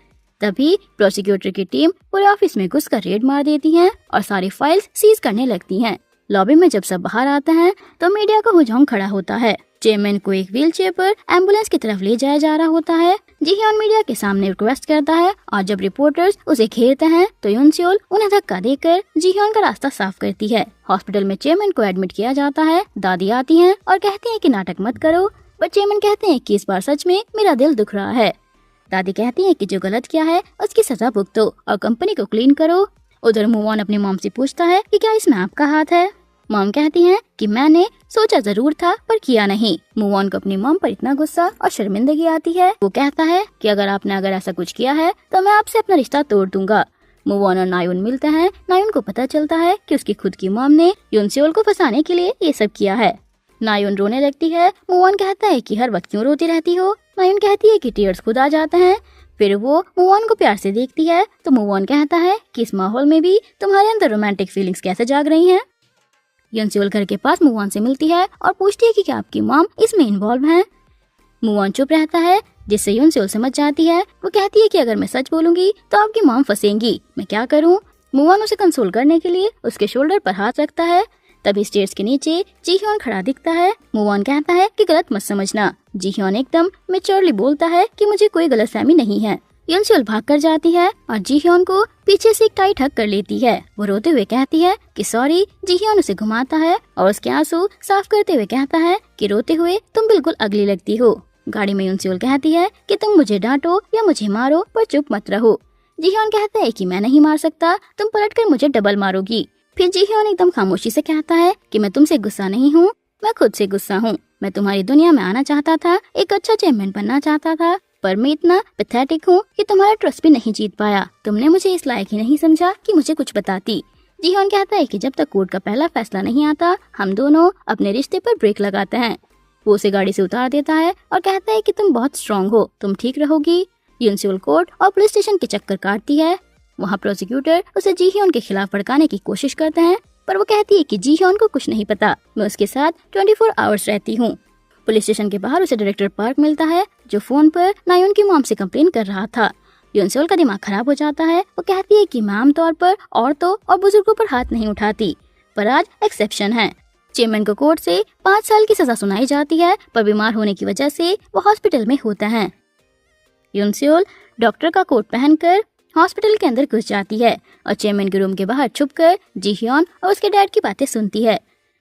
तभी प्रोसिक्यूटर की टीम पूरे ऑफिस में घुसकर रेड मार देती है और सारी फाइल्स सीज करने लगती हैं। लॉबी में जब सब बाहर आते हैं तो मीडिया का हुजूम खड़ा होता है। चेयरमैन को एक व्हीलचेयर पर एम्बुलेंस की तरफ ले जाया जा रहा होता है। जी ह्योन मीडिया के सामने रिक्वेस्ट करता है और जब रिपोर्टर्स उसे घेरते हैं तो युनसेओल उन्हें धक्का देकर जी ह्योन का रास्ता साफ करती है। हॉस्पिटल में चेयरमैन को एडमिट किया जाता है। दादी आती हैं और कहती हैं कि नाटक मत करो, पर चेयरमैन कहते हैं कि इस बार सच में मेरा दिल दुख रहा है। दादी कहती हैं कि जो गलत किया है उसकी सजा भुगतो और कंपनी को क्लीन करो। उधर मूवॉन अपनी मॉम से पूछता है कि क्या इसमें आपका हाथ है। मॉम कहती हैं कि मैंने सोचा जरूर था पर किया नहीं। मूवॉन को अपनी मॉम पर इतना गुस्सा और शर्मिंदगी आती है। वो कहता है कि अगर ऐसा कुछ किया है तो मैं आपसे अपना रिश्ता तोड़ दूंगा। मूवॉन और नायोन मिलते हैं। नायोन को पता चलता है कि उसकी खुद की मॉम ने युनसेओल को फंसाने के लिए ये सब किया है। नायोन रोने लगती है। मूवॉन कहता है कि हर वक्त क्यों रोती रहती हो। नायोन कहती है कि टीयर्स खुद आ जाते हैं। फिर वो मूवॉन को प्यार से देखती है तो मूवॉन कहता है कि इस माहौल में भी तुम्हारे अंदर रोमांटिक फीलिंग्स कैसे जाग रही हैं। युनसेओल घर के पास मूवॉन से मिलती है और पूछती है कि क्या आपकी मॉम इसमें इन्वॉल्व है। मूवॉन चुप रहता है जिससे युनसेओल समझ जाती है। वो कहती है कि अगर मैं सच बोलूंगी तो आपकी मॉम फंसेंगी, मैं क्या करूं। मूवॉन उसे कंसोल करने के लिए उसके शोल्डर पर हाथ रखता है। तभी स्टेयर्स के नीचे जी ह्योन खड़ा दिखता है। मूवॉन कहता है कि गलत मत समझना। जी ह्योन एकदम मैच्योरली बोलता है कि मुझे कोई गलतफहमी नहीं है। युनसेओल भाग कर जाती है और जी ह्योन को पीछे से एक टाइट हग कर लेती है। वो रोते हुए कहती है कि सॉरी। जी ह्योन उसे घुमाता है और उसके आंसू साफ करते हुए कहता है कि रोते हुए तुम बिल्कुल अगली लगती हो। गाड़ी में युनसेओल कहती है कि तुम मुझे डांटो या मुझे मारो पर चुप मत रहो। जी ह्योन कहता है कि मैं नहीं मार सकता, तुम पलटकर मुझे डबल मारोगी। फिर जी ह्योन एकदम खामोशी से कहता है कि मैं तुमसे गुस्सा नहीं हूँ, मैं खुद से गुस्सा हूँ। मैं तुम्हारी दुनिया में आना चाहता था, एक अच्छा चेयरमैन बनना चाहता था, पर मैं इतना पैथेटिक हूँ कि तुम्हारा ट्रस्ट भी नहीं जीत पाया। तुमने मुझे इस लायक ही नहीं समझा कि मुझे कुछ बताती। जी ह्योन कहता है कि जब तक कोर्ट का पहला फैसला नहीं आता हम दोनों अपने रिश्ते पर ब्रेक लगाते हैं। वो उसे गाड़ी से उतार देता है और कहता है कि तुम बहुत स्ट्रांग हो, तुम ठीक रहोगी। युनसेओल कोर्ट और पुलिस स्टेशन के चक्कर काटती है। वहाँ प्रोसिक्यूटर उसे जी ह्योन के खिलाफ भड़काने की कोशिश करते हैं, पर वो कहती है कि जी ह्योन को कुछ नहीं पता, मैं उसके साथ 24 आवर्स रहती हूँ। पुलिस स्टेशन के बाहर उसे डायरेक्टर पार्क मिलता है जो फोन पर नायोन की मॉम से कंप्लेन कर रहा था। युनसेओल का दिमाग खराब हो जाता है। वो कहती है कि मैं आमतौर पर औरतों और बुजुर्गों पर हाथ नहीं उठाती, पर आज एक्सेप्शन है। चेयरमैन को कोर्ट से 5 साल की सजा सुनाई जाती है, पर बीमार होने की वजह से वो हॉस्पिटल में होता है। युनसेओल डॉक्टर का कोट पहनकर हॉस्पिटल के अंदर घुस जाती है और चेयरमैन के रूम के बाहर छुपकर जी ह्योन और उसके डैड की बातें सुनती है।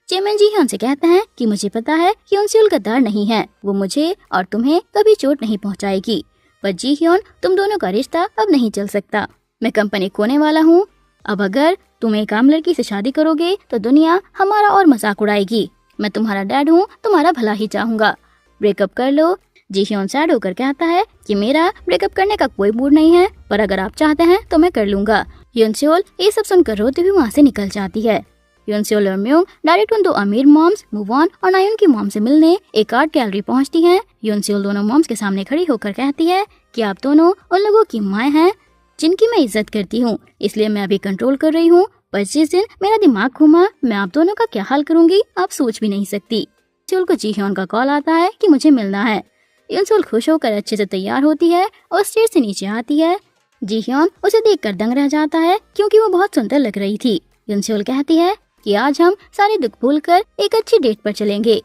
चेयरमैन जी ह्योन से कहते हैं कि मुझे पता है कि युनसेओल गद्दार नहीं है, वो मुझे और तुम्हें कभी चोट नहीं पहुंचाएगी, पर जी ह्योन तुम दोनों का रिश्ता अब नहीं चल सकता। मैं कंपनी खोने वाला हूँ। अब अगर तुम एक आम लड़की से शादी करोगे तो दुनिया हमारा और मजाक उड़ाएगी। मैं तुम्हारा डैड हूँ, तुम्हारा भला ही चाहूंगा, ब्रेकअप कर लो। जी ह्योन सैड होकर कहता है कि मेरा ब्रेकअप करने का कोई मूड नहीं है, पर अगर आप चाहते हैं तो मैं कर लूंगा। युनसेओल ये सब सुनकर रोते हुए वहाँ से निकल जाती है। युनसेओल और म्योंग डायरेक्ट उन 2 अमीर मॉम्स मूवॉन और नायोन की मॉम से मिलने एक आर्ट गैलरी पहुँचती हैं। युनसेओल दोनों मॉम्स के सामने खड़ी होकर कहती है कि आप दोनों उन लोगों की माएँ हैं जिनकी मैं इज्जत करती हूँ, इसलिए मैं अभी कंट्रोल कर रही हूँ, पर जिस दिन मेरा दिमाग घूमा मैं आप दोनों का क्या हाल करूंगी आप सोच भी नहीं सकती। यूनसोल को जीह्योन का कॉल आता है कि मुझे मिलना है। यूनसोल खुश होकर अच्छे से तैयार होती है और स्टेज से नीचे आती है। जीह्योन उसे देखकर दंग रह जाता है क्योंकि वो बहुत सुंदर लग रही थी। यूनसोल कहती है कि आज हम सारे दुख भूलकर एक अच्छी डेट पर चलेंगे।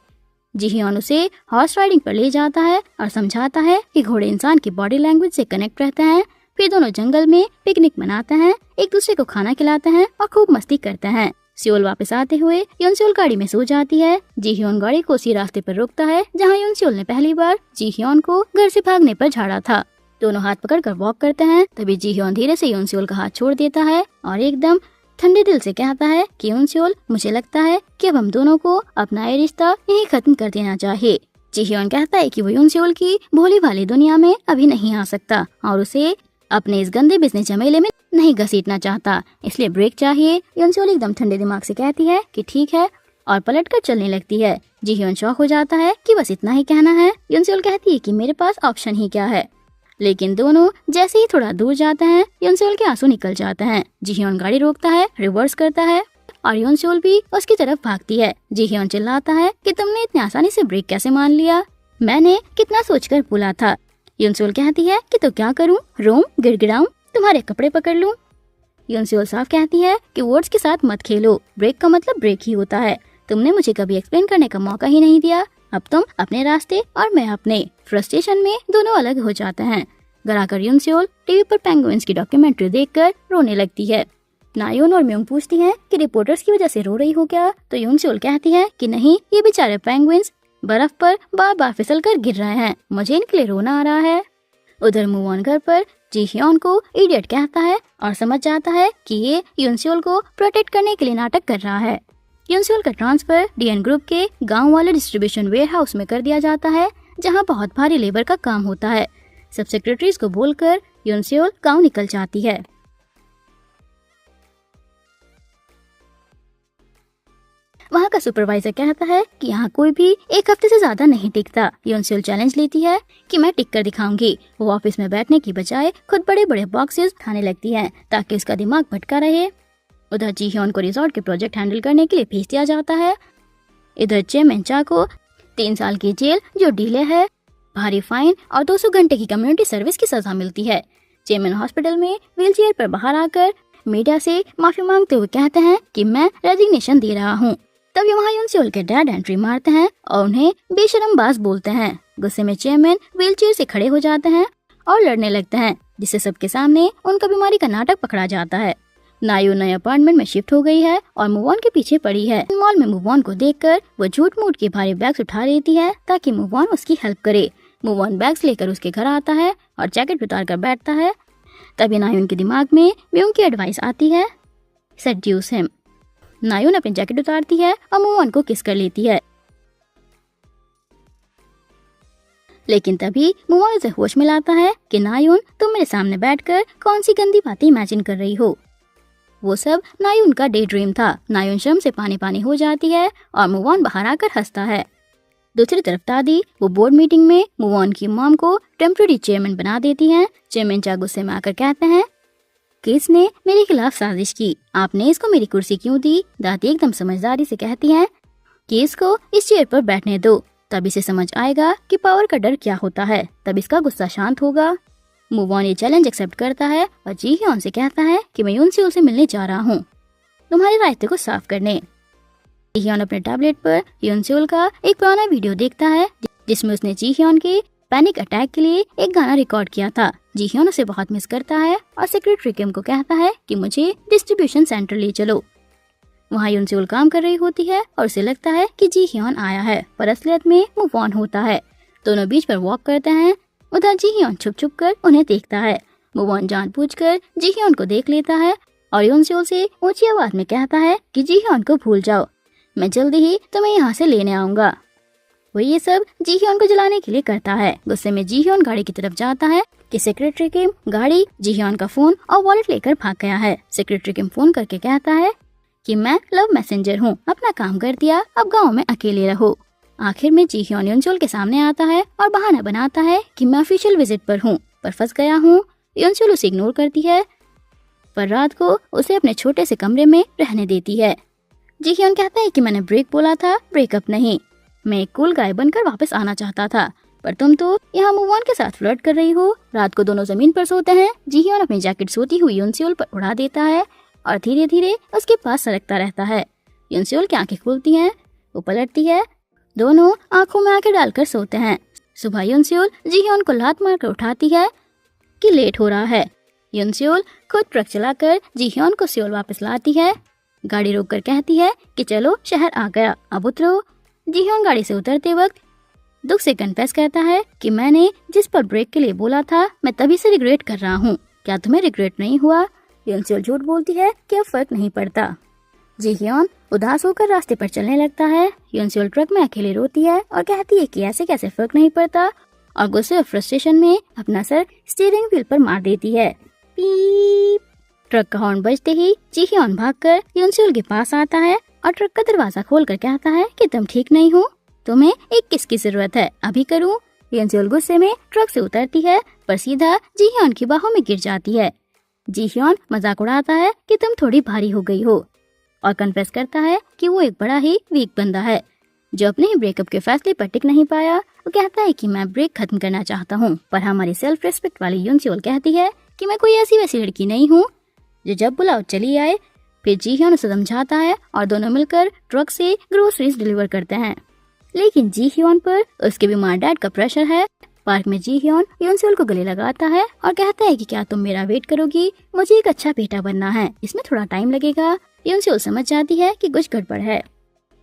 जीह्योन उसे हॉर्स राइडिंग पर ले जाता है और समझाता है कि घोड़े इंसान की बॉडी लैंग्वेज से कनेक्ट रहते हैं। फिर दोनों जंगल में पिकनिक मनाते हैं, एक दूसरे को खाना खिलाते हैं और खूब मस्ती करते हैं। सियोल वापस आते हुए यूनसोल गाड़ी में सो जाती है। जीह्योन गाड़ी को उसी रास्ते पर रोकता है जहाँ यूनसोल ने पहली बार जीह्योन को घर से भागने पर झाड़ा था। दोनों हाथ पकड़कर वॉक करते हैं। तभी जीह्योन धीरे से यूनसोल का हाथ छोड़ देता है और एकदम ठंडे दिल से कहता है कि यूनसोल, मुझे लगता है कि अब हम दोनों को अपना ये रिश्ता यहीं खत्म कर देना चाहिए। जीह्योन कहता है कि वो यूनसोल की भोली भाली दुनिया में अभी नहीं आ सकता और उसे अपने इस गंदे बिजनेस झमेले में नहीं घसीटना चाहता, इसलिए ब्रेक चाहिए। यूनसोल एकदम ठंडे दिमाग से कहती है कि ठीक है और पलटकर चलने लगती है। जीह्योन शॉक हो जाता है कि बस इतना ही कहना है। यूनसोल कहती है कि मेरे पास ऑप्शन ही क्या है, लेकिन दोनों जैसे ही थोड़ा दूर जाते हैं यूनसोल के आंसू निकल जाते हैं। जीह्योन गाड़ी रोकता है, रिवर्स करता है और यूनसोल भी उसकी तरफ भागती है। जीह्योन चिल्लाता है कि तुमने इतनी आसानी से ब्रेक कैसे मान लिया, मैंने कितना सोचकर बोला था। यूनसोल कहती है कि तो क्या करूं, रोऊं, गिड़गिड़ाऊं, तुम्हारे कपड़े पकड़ लूं। यूनसोल साफ कहती है कि वर्ड्स के साथ मत खेलो, ब्रेक का मतलब ब्रेक ही होता है। तुमने मुझे कभी एक्सप्लेन करने का मौका ही नहीं दिया। अब तुम अपने रास्ते और मैं अपने। फ्रस्ट्रेशन में दोनों अलग हो जाते हैं। घर आकर यूनसोल टीवी पर पेंगुइन्स की डॉक्यूमेंट्री देखकर रोने लगती है। नायोन और म्योंग पूछती हैं कि रिपोर्टर्स की वजह से रो रही हो क्या, तो यूनसोल कहती है कि नहीं, ये बेचारे पेंगुइन्स बर्फ पर बार बार फिसल कर गिर रहे हैं, मुझे इनके लिए रोना आ रहा है। उधर मूव घर पर जीह्योन को इडियट कहता है और समझ जाता है कि ये यूनसोल को प्रोटेक्ट करने के लिए नाटक कर रहा है। यूनसोल का ट्रांसफर डीएन ग्रुप के गांव वाले डिस्ट्रीब्यूशन वेयरहाउस में कर दिया जाता है जहां बहुत भारी लेबर का काम होता है। सब सेक्रेटरीज को बोलकर यूनसोल गांव निकल जाती है। वहाँ का सुपरवाइजर कहता है कि यहाँ कोई भी एक हफ्ते से ज्यादा नहीं टिकता। यूनसोल चैलेंज लेती है कि मैं टिक कर दिखाऊंगी। वो ऑफिस में बैठने की बजाय खुद बड़े बड़े बॉक्सेस उठाने लगती है ताकि उसका दिमाग भटका रहे। उधर जीह्योन को रिजॉर्ट के प्रोजेक्ट हैंडल करने के लिए भेज दिया जाता है। इधर चेमेंचा को 3 साल की जेल जो डीले है, भारी फाइन और 200 घंटे की कम्युनिटी सर्विस की सजा मिलती है। चेमेन हॉस्पिटल में व्हीलचेयर पर बाहर आकर मीडिया से माफी मांगते हुए कहते हैं कि मैं रेजिग्नेशन दे रहा हूँ। तभी वहाँ यूनसोल के डैड एंट्री मारते हैं और उन्हें बेशरमबाज बोलते हैं। गुस्से में चेयरमैन व्हीलचेयर से खड़े हो जाते हैं और लड़ने लगते हैं, जिससे सबके सामने उनका बीमारी का नाटक पकड़ा जाता है। नायू नए अपार्टमेंट में शिफ्ट हो गई है और मूव ऑन के पीछे पड़ी है। मॉल में मूव ऑन को देखकर वो झूठ मूठ के भारी बैग्स उठा लेती है ताकि मूव ऑन उसकी हेल्प करे। मूव ऑन बैग्स लेकर उसके घर आता है और जैकेट उतार कर बैठता है। तभी नायून के दिमाग में म्योंग की एडवाइस आती है, सेड्यूस हिम। नायून अपनी जैकेट उतारती है और मूव ऑन को किस कर लेती है, लेकिन तभी मूव ऑन उसे होश में लाता है कि नायून, तुम मेरे सामने बैठकर कौन सी गंदी बातें इमेजिन कर रही हो। वो सब नायून का डे ड्रीम था। नायून शर्म से पानी पानी हो जाती है और मूव ऑन बाहर आकर हंसता है। दूसरी तरफ दादी वो बोर्ड मीटिंग में मूव ऑन की मॉम को टेम्पररी चेयरमैन बना देती हैं। चेयरमैन चा गुस्से में आकर कहते हैं कि इसने मेरे खिलाफ साजिश की, आपने इसको मेरी कुर्सी क्यों दी। दादी एकदम समझदारी से कहती हैं कि इसको इस चेयर पर बैठने दो, तब इसे समझ आएगा कि पावर का डर क्या होता है, तब इसका गुस्सा शांत होगा। मूव ऑन ये चैलेंज एक्सेप्ट करता है और जीह्योन से कहता है कि मैं यूनसोल से मिलने जा रहा हूँ तुम्हारे रास्ते को साफ करने। जीह्योन अपने टैबलेट पर यूनसोल का एक पुराना वीडियो देखता है जिसमें उसने जीह्योन के पैनिक अटैक के लिए एक गाना रिकॉर्ड किया था। जीह्योन उसे बहुत मिस करता है और सेक्रेटरी किम को कहता है कि मुझे डिस्ट्रीब्यूशन सेंटर ले चलो। वहाँ यूनसोल काम कर रही होती है और उसे लगता है कि जीह्योन आया है, पर असलियत में मूव ऑन होता है। दोनों बीच पर वॉक करते हैं। उधर जीह्योन छुप छुप कर उन्हें देखता है। मूव ऑन जानबूझकर जीह्योन को देख लेता है और यूनसोल से ऊंची आवाज में कहता है कि जीह्योन को भूल जाओ, मैं जल्दी ही तुम्हें यहाँ से लेने आऊंगा। वो ये सब जीह्योन को जलाने के लिए करता है। गुस्से में जीह्योन गाड़ी की तरफ जाता है कि सेक्रेटरी किम गाड़ी, जीह्योन का फोन और वॉलेट लेकर भाग गया है। सेक्रेटरी किम फोन करके कहता है कि मैं लव मैसेंजर हूँ, अपना काम कर दिया, अब गाँव में अकेले रहो। आखिर में जीह्योन यूनसोल के सामने आता है और बहाना बनाता है कि मैं ऑफिशियल विजिट पर हूँ, पर फंस गया हूँ। यूनसुल उसे इग्नोर करती है, पर रात को उसे अपने छोटे से कमरे में रहने देती है। जीह्योन कहता है कि मैंने ब्रेक बोला था, ब्रेकअप नहीं। मैं एक कूल गाय बनकर वापस आना चाहता था, पर तुम तो यहाँ मूव ऑन के साथ फ्लर्ट कर रही हो। रात को दोनों जमीन पर सोते हैं। जीह्योन अपनी जैकेट सोती हुई यूनसुल पर उड़ा देता है और धीरे धीरे उसके पास सरकता रहता है। यूनसुल की आंखें खुलती हैं, वो पलटती है, दोनों आंखों में आंखें डालकर सोते हैं। सुबह यूनसुल जीह्योन को लात मारकर उठाती है कि लेट हो रहा है। यूनसुल खुद ट्रक चलाकर जीह्योन को सियोल वापस लाती है। गाड़ी रोककर कहती है कि चलो शहर आ गया, अब उतरो। जीह्योन गाड़ी से उतरते वक्त दुख से कन्फेस करता है कि मैंने जिस पर ब्रेक के लिए बोला था मैं तभी से रिग्रेट कर रहा हूँ। क्या तुम्हें रिग्रेट नहीं हुआ? यूनसुल झूठ बोलती है कि अब फर्क नहीं पड़ता। जीह्योन उदास होकर रास्ते पर चलने लगता है। यूनसुल ट्रक में अकेले रोती है और कहती है कि ऐसे कैसे फर्क नहीं पड़ता, और गुस्से और फ्रस्ट्रेशन में अपना सर स्टीयरिंग व्हील पर मार देती है। पीप। ट्रक का हॉर्न बजते ही जीह्योन भागकर यूनसुल के पास आता है और ट्रक का दरवाजा खोलकर कहता है कि तुम ठीक नहीं हो, तुम्हें एक किस की जरूरत है, अभी करूं? यूनसुल गुस्से में ट्रक से उतरती है, पर सीधा जीह्योन की बाहों में गिर जाती है। जीह्योन मजाक उड़ाता है कि तुम थोड़ी भारी हो गई हो, और कन्फेस करता है कि वो एक बड़ा ही वीक बंदा है जो अपने ही ब्रेकअप के फैसले पर टिक नहीं पाया। वो कहता है कि मैं ब्रेक खत्म करना चाहता हूँ, पर हमारी सेल्फ रिस्पेक्ट वाली यूनसुल कहती है कि मैं कोई ऐसी वैसी लड़की नहीं हूँ जो जब बुलाओ चली आए। फिर जीह्योन उसे समझाता है और दोनों मिलकर ट्रक से ग्रोसरीज डिलीवर करते हैं। लेकिन जीह्योन पर उसके बीमार डैड का प्रेशर है। पार्क में जीह्योन यूनसुल को गले लगाता है और कहता है कि क्या तुम मेरा वेट करोगी, मुझे एक अच्छा बेटा बनना है, इसमें थोड़ा टाइम लगेगा। यूनसुल समझ जाती है कि कुछ गड़बड़ है।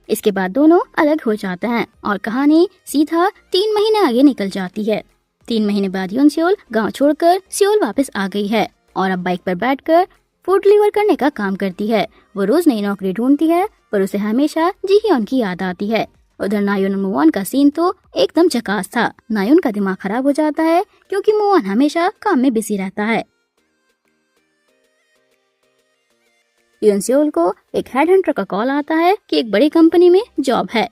इसके बाद दोनों अलग हो जाते हैं और कहानी सीधा 3 महीने आगे निकल जाती है। 3 महीने बाद यूनसुल गांव छोड़कर सियोल वापस आ गई है और अब बाइक पर बैठकर फूड डिलीवर करने का काम करती है। वो रोज नई नौकरी ढूंढती है, पर उसे हमेशा जीह्योन की याद आती है। उधर नायुन और मूव ऑन का सीन तो एकदम झकास था। नायुन का दिमाग खराब हो जाता है क्योंकि मूव ऑन हमेशा काम में बिजी रहता है। यूनसुल को एक हेडहंटर का कॉल आता है कि एक बड़ी कंपनी में जॉब है।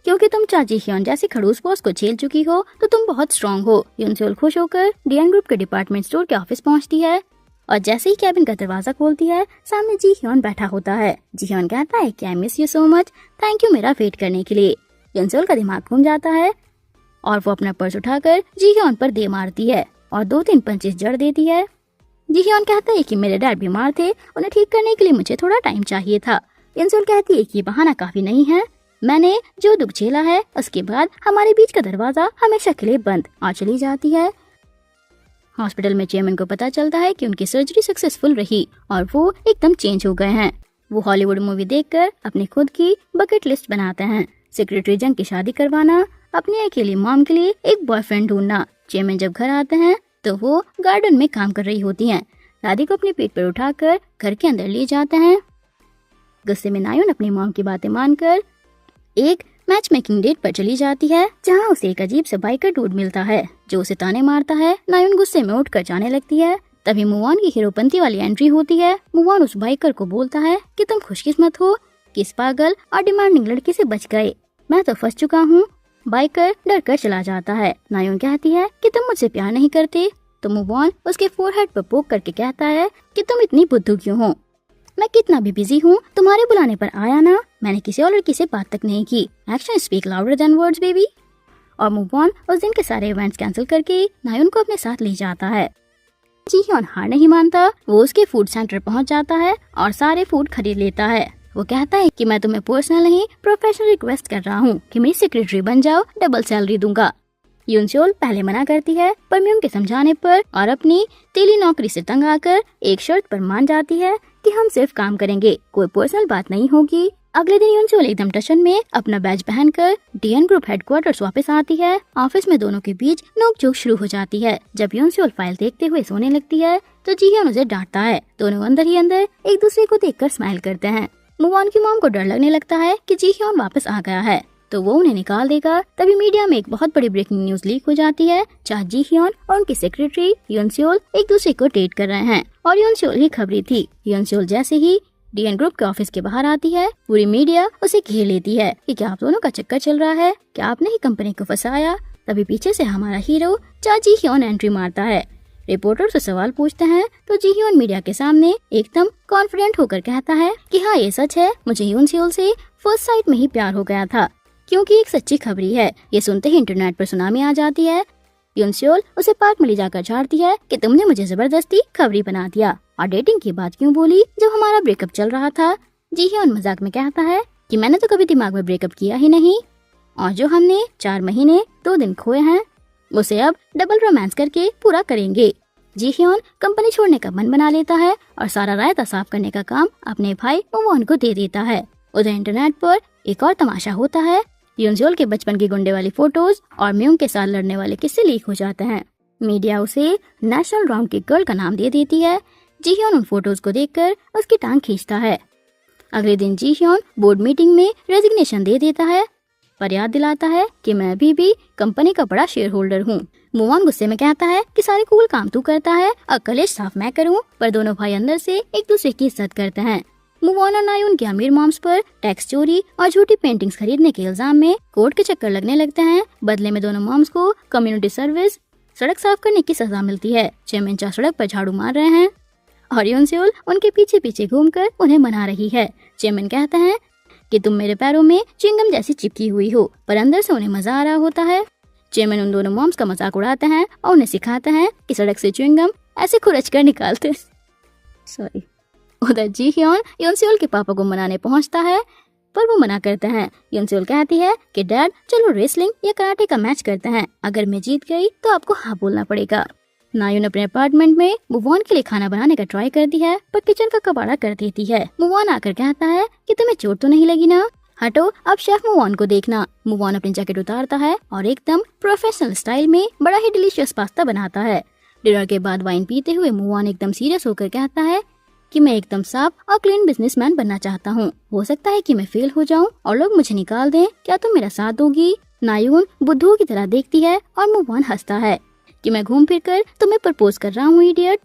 क्योंकि तुम जीह्योन जैसी खड़ूस बॉस को झेल चुकी हो तो तुम बहुत स्ट्रांग हो। यूनसुल खुश होकर डीएन ग्रुप के डिपार्टमेंट स्टोर के ऑफिस पहुंचती है और जैसे ही कैबिन का दरवाजा खोलती है सामने जीह्योन बैठा होता है। जीह्योन कहता है कि I miss you so much, thank you मेरा वेट करने के लिए। यूनसुल का दिमाग घूम जाता है और वो अपना पर्स उठाकर जीह्योन पर दे मारती है और 2-3 पंचेस जड़ देती है। जीह्योन कहता है कि मेरे डैड बीमार थे, उन्हें ठीक करने के लिए मुझे थोड़ा टाइम चाहिए था। यूनसुल कहती है कि बहाना काफी नहीं है, मैंने जो दुख झेला है उसके बाद हमारे बीच का दरवाजा हमेशा के लिए बंद, और चली जाती है। हॉस्पिटल में चेयरमैन को पता चलता है कि उनकी सर्जरी सक्सेसफुल रही और वो एकदम चेंज हो गए हैं। वो हॉलीवुड मूवी देखकर अपनी खुद की बकेट लिस्ट बनाते हैं। सेक्रेटरी जंग की शादी करवाना, अपनी अकेली मॉम के लिए एक बॉयफ्रेंड ढूंढना। चेयरमैन जब घर आते हैं तो वो गार्डन में काम कर रही होती हैं। दादी को अपने पेट पर उठाकर घर के अंदर ले जाते हैं। गुस्से में नायुन अपनी मॉम की बातें मानकर एक मैच मेकिंग डेट पर चली जाती है, जहां उसे एक अजीब से बाइकर डूड मिलता है जो उसे ताने मारता है। नायुन गुस्से में उठकर जाने लगती है। तभी मूव ऑन की हीरोपंती वाली एंट्री होती है। मूव ऑन उस बाइकर को बोलता है कि तुम खुशकिस्मत हो कि इस पागल और डिमांडिंग लड़के से बच गए, मैं तो फंस चुका हूँ। बाइकर डर कर चला जाता है। नायुन कहती है कि तुम मुझसे प्यार नहीं करते, तो मूव ऑन उसके फोरहेड पर पोक करके कहता है कि तुम इतनी बुद्धू क्यों हो, मैं कितना भी बिजी हूँ, तुम्हारे बुलाने पर आया ना, मैंने किसी और लड़की से बात तक नहीं की। Action speak louder than words baby. और मूव ऑन उस दिन के सारे इवेंट्स कैंसिल करके नायुन को अपने साथ ले जाता है। जीह्योन हार नहीं मानता, वो उसके फूड सेंटर पहुँच जाता है और सारे फूड खरीद लेता है। वो कहता है कि मैं तुम्हें पर्सनल नहीं प्रोफेशनल रिक्वेस्ट कर रहा हूँ कि मेरी सेक्रेटरी बन जाओ, डबल सैलरी दूंगा। यूनसुल पहले मना करती है, पर म्यूंग के समझाने पर और अपनी तेली नौकरी से तंग आकर एक शर्त पर मान जाती है कि हम सिर्फ काम करेंगे, कोई पर्सनल बात नहीं होगी। अगले दिन यूनसुल एकदम टशन में अपना बैज पहनकर डीएन ग्रुप हेडक्वार्टर्स वापस आती है। ऑफिस में दोनों के बीच नोकझोंक शुरू हो जाती है। जब यूनसुल फाइल देखते हुए सोने लगती है तो जीह्योन उसे डांटता है। दोनों अंदर ही अंदर एक दूसरे को देखकर स्माइल करते हैं। मूव ऑन की मॉम को डर लगने लगता है कि जीह्योन वापस आ गया है तो वो उन्हें निकाल देगा। तभी मीडिया में एक बहुत बड़ी ब्रेकिंग न्यूज लीक हो जाती है, जहाँ जीह्योन और उनकी सेक्रेटरी यूनसुल एक दूसरे को डेट कर रहे हैं और यूनसुल ही खबरी थी। यूनसुल जैसे ही डीएन ग्रुप के ऑफिस के बाहर आती है, पूरी मीडिया उसे घेर लेती है कि क्या आप दोनों का चक्कर चल रहा है, क्या आपने ही कंपनी को फंसाया। तभी पीछे से हमारा हीरो जीह्योन एंट्री मारता है। रिपोर्टर से सवाल पूछते हैं तो जी ह्योन मीडिया के सामने एकदम कॉन्फिडेंट होकर कहता है कि हाँ ये सच है, मुझे यून सियोल से फर्स्ट साइट में ही प्यार हो गया था, क्योंकि एक सच्ची खबरी है। ये सुनते ही इंटरनेट पर सुनामी आ जाती है। यून सियोल उसे पार्क में ले जाकर झाड़ती है कि तुमने मुझे जबरदस्ती खबरी बना दिया और डेटिंग की बात क्यों बोली जब हमारा ब्रेकअप चल रहा था। जी ह्योन मजाक में कहता है कि मैंने तो कभी दिमाग में ब्रेकअप किया ही नहीं, और जो हमने 4 महीने 2 दिन खोए हैं उसे अब डबल रोमांस करके पूरा करेंगे। जी ह्योन कंपनी छोड़ने का मन बना लेता है और सारा रायता साफ करने का काम अपने भाई मोवॉन को दे देता है। उधर इंटरनेट पर एक और तमाशा होता है। यून सियोल के बचपन की गुंडे वाली फोटोज और म्यूंग के साथ लड़ने वाले किस्से लीक हो जाते हैं। मीडिया उसे नेशनल राउंड की गर्ल का नाम दे देती है। जी ह्योन उन फोटोज को देखकर उसकी टांग खींचता है। अगले दिन जी ह्योन बोर्ड मीटिंग में रेजिग्नेशन दे देता है, पर याद दिलाता है कि मैं अभी भी कंपनी का बड़ा शेयर होल्डर हूँ। मोवॉन गुस्से में कहता है कि सारे कूल काम तू करता है और कलेश साफ मैं करूँ, पर दोनों भाई अंदर से एक दूसरे की इज्जत करते हैं। मोवॉन और नायून के अमीर मॉम्स पर टैक्स चोरी और झूठी पेंटिंग्स खरीदने के इल्जाम में कोर्ट के चक्कर लगने लगते हैं। बदले में दोनों मॉम्स को कम्युनिटी सर्विस सड़क साफ करने की सजा मिलती है। चेयरमैन चा सड़क पर झाड़ू मार रहे हैं और यून सियोल उनके पीछे पीछे घूमकर उन्हें मना रही है। चेयरमैन कहते हैं कि तुम मेरे पैरों में च्युइंगम जैसी चिपकी हुई हो, पर अंदर से उन्हें मजा आ रहा होता है। चेयरमैन उन दोनों मॉम्स का मजाक उड़ाते हैं और उन्हें सिखाते हैं कि सड़क से च्युइंगम ऐसे खुरच कर निकालते। उधर जी ह्योन यून सियोल के पापा को मनाने पहुंचता है, पर वो मना करते हैं। यून सियोल कहती है कि डैड चलो रेसलिंग या कराटे का मैच करते हैं, अगर मैं जीत गई तो आपको हाँ बोलना पड़ेगा। नायून अपने अपार्टमेंट में मोवॉन के लिए खाना बनाने का ट्राई करती है, पर किचन का कबाड़ा कर देती है। मोवॉन आकर कहता है कि तुम्हें चोट तो नहीं लगी ना, हटो अब शेफ मोवॉन को देखना। मोवॉन अपनी जैकेट उतारता है और एकदम प्रोफेशनल स्टाइल में बड़ा ही डिलीशियस पास्ता बनाता है। डिनर के बाद वाइन पीते हुए मोवॉन एकदम सीरियस होकर कहता है कि मैं एकदम साफ और क्लीन बिजनेसमैन बनना चाहता हूँ। हो सकता है कि मैं फेल हो जाऊँ और लोग मुझे निकाल दें, क्या तुम मेरा साथ दोगी? नायून बुद्धू की तरह देखती है और मोवॉन हंसता है कि मैं घूम फिर कर तुम्हें प्रपोज कर रहा हूँ इडियट।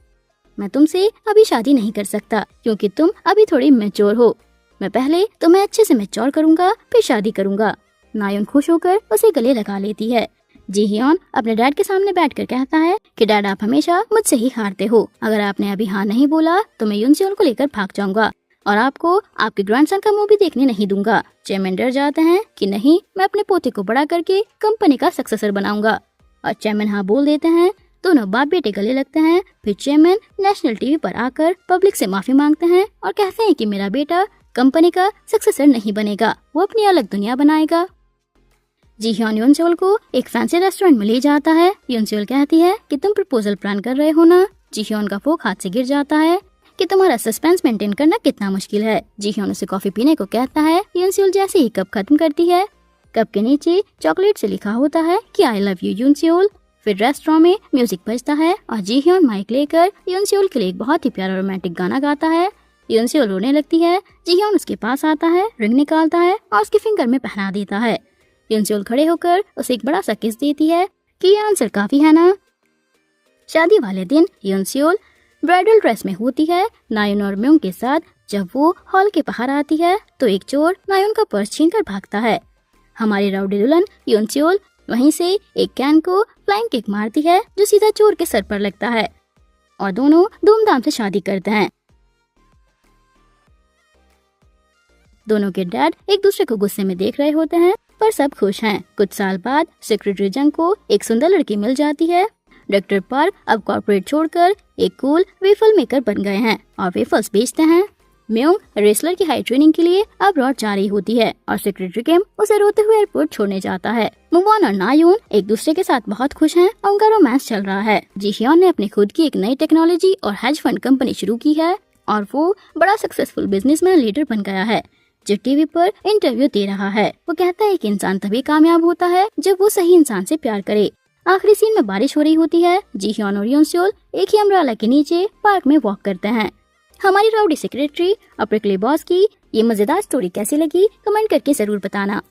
मैं तुमसे अभी शादी नहीं कर सकता क्योंकि तुम अभी थोड़ी मैच्योर हो। मैं पहले तुम्हें अच्छे से मैच्योर करूंगा फिर शादी करूंगा। नायून खुश होकर उसे गले लगा लेती है। जी ह्योन अपने डैड के सामने बैठकर कहता है कि डैड आप हमेशा मुझसे ही हारते हो, अगर आपने अभी हाँ नहीं बोला तो मैं यून सियोल को लेकर भाग जाऊंगा और आपको आपके ग्रैंडसन का मुंह भी देखने नहीं दूंगा। चेयरमैन डर जाते हैं कि नहीं, मैं अपने पोते को बड़ा करके कंपनी का सक्सेसर बनाऊंगा, और चेयरमैन हाँ बोल देते हैं। दोनों बाप बेटे गले लगते हैं। फिर चेयरमैन नेशनल टीवी पर आकर पब्लिक से माफी मांगते हैं और कहते हैं कि मेरा बेटा कंपनी का सक्सेसर नहीं बनेगा, वो अपनी अलग दुनिया बनाएगा। जी ह्योन यून सियोल को एक फैंसी रेस्टोरेंट में ले जाता है। यून सियोल कहती है कि तुम प्रपोजल प्लान कर रहे हो ना। जी ह्योन का फोक हाथ से गिर जाता है कि तुम्हारा सस्पेंस मेंटेन करना कितना मुश्किल है। जी ह्योन उसे कॉफी पीने को कहता है। यून सियोल जैसे ही कप खत्म करती है, कप के नीचे चॉकलेट से लिखा होता है कि आई लव यू यून सियोल। फिर रेस्टोरेंट में म्यूजिक बजता है और जी ह्योन माइक लेकर यून सियोल के लिए एक बहुत ही प्यारा रोमांटिक गाना गाता है। यून सियोल रोने लगती है। जी ह्योन उसके पास आता है, रिंग निकालता है और उसके फिंगर में पहना देता है। यून सियोल खड़े होकर उसे एक बड़ा सा किस देती है कि ये आंसर काफी है ना। शादी वाले दिन यून सियोल ब्राइडल ड्रेस में होती है नायून और म्यूंग के साथ। जब वो हॉल के बाहर आती है तो एक चोर नायून का पर्स छीनकर भागता है। हमारी राउडी दुल्हन यून सियोल वहीं से एक कैन को फ्लाइंग किक मारती है जो सीधा चोर के सर पर लगता है और दोनों धूमधाम से शादी करते हैं। दोनों के डैड एक दूसरे को गुस्से में देख रहे होते हैं, पर सब खुश हैं। कुछ साल बाद सेक्रेटरी जंग को एक सुंदर लड़की मिल जाती है। डॉक्टर पार्क अब कॉर्पोरेट छोड़कर एक कूल वेफल मेकर बन गए हैं और वेफल्स बेचते हैं। म्यूंग रेसलर की हाई ट्रेनिंग के लिए अब रॉड जा रही होती है और सेक्रेटरी किम उसे रोते हुए एयरपोर्ट छोड़ने जाता है। मोवॉन और नायून एक दूसरे के साथ बहुत खुश हैं और उनका रोमांस चल रहा है। जी ह्योन ने अपनी खुद की एक नई टेक्नोलॉजी और हेज फंड कंपनी शुरू की है और वो बड़ा सक्सेसफुल बिजनेसमैन लीडर बन गया है जो टीवी पर इंटरव्यू दे रहा है। वो कहता है कि इंसान तभी कामयाब होता है जब वो सही इंसान से प्यार करे। आखिरी सीन में बारिश हो रही होती है। जी ह्योन और यून सियोल एक ही अम्ब्रेला के नीचे पार्क में वॉक करते हैं। हमारी राउडी सेक्रेटरी और प्रिकली बॉस की ये मजेदार स्टोरी कैसी लगी कमेंट करके जरूर बताना।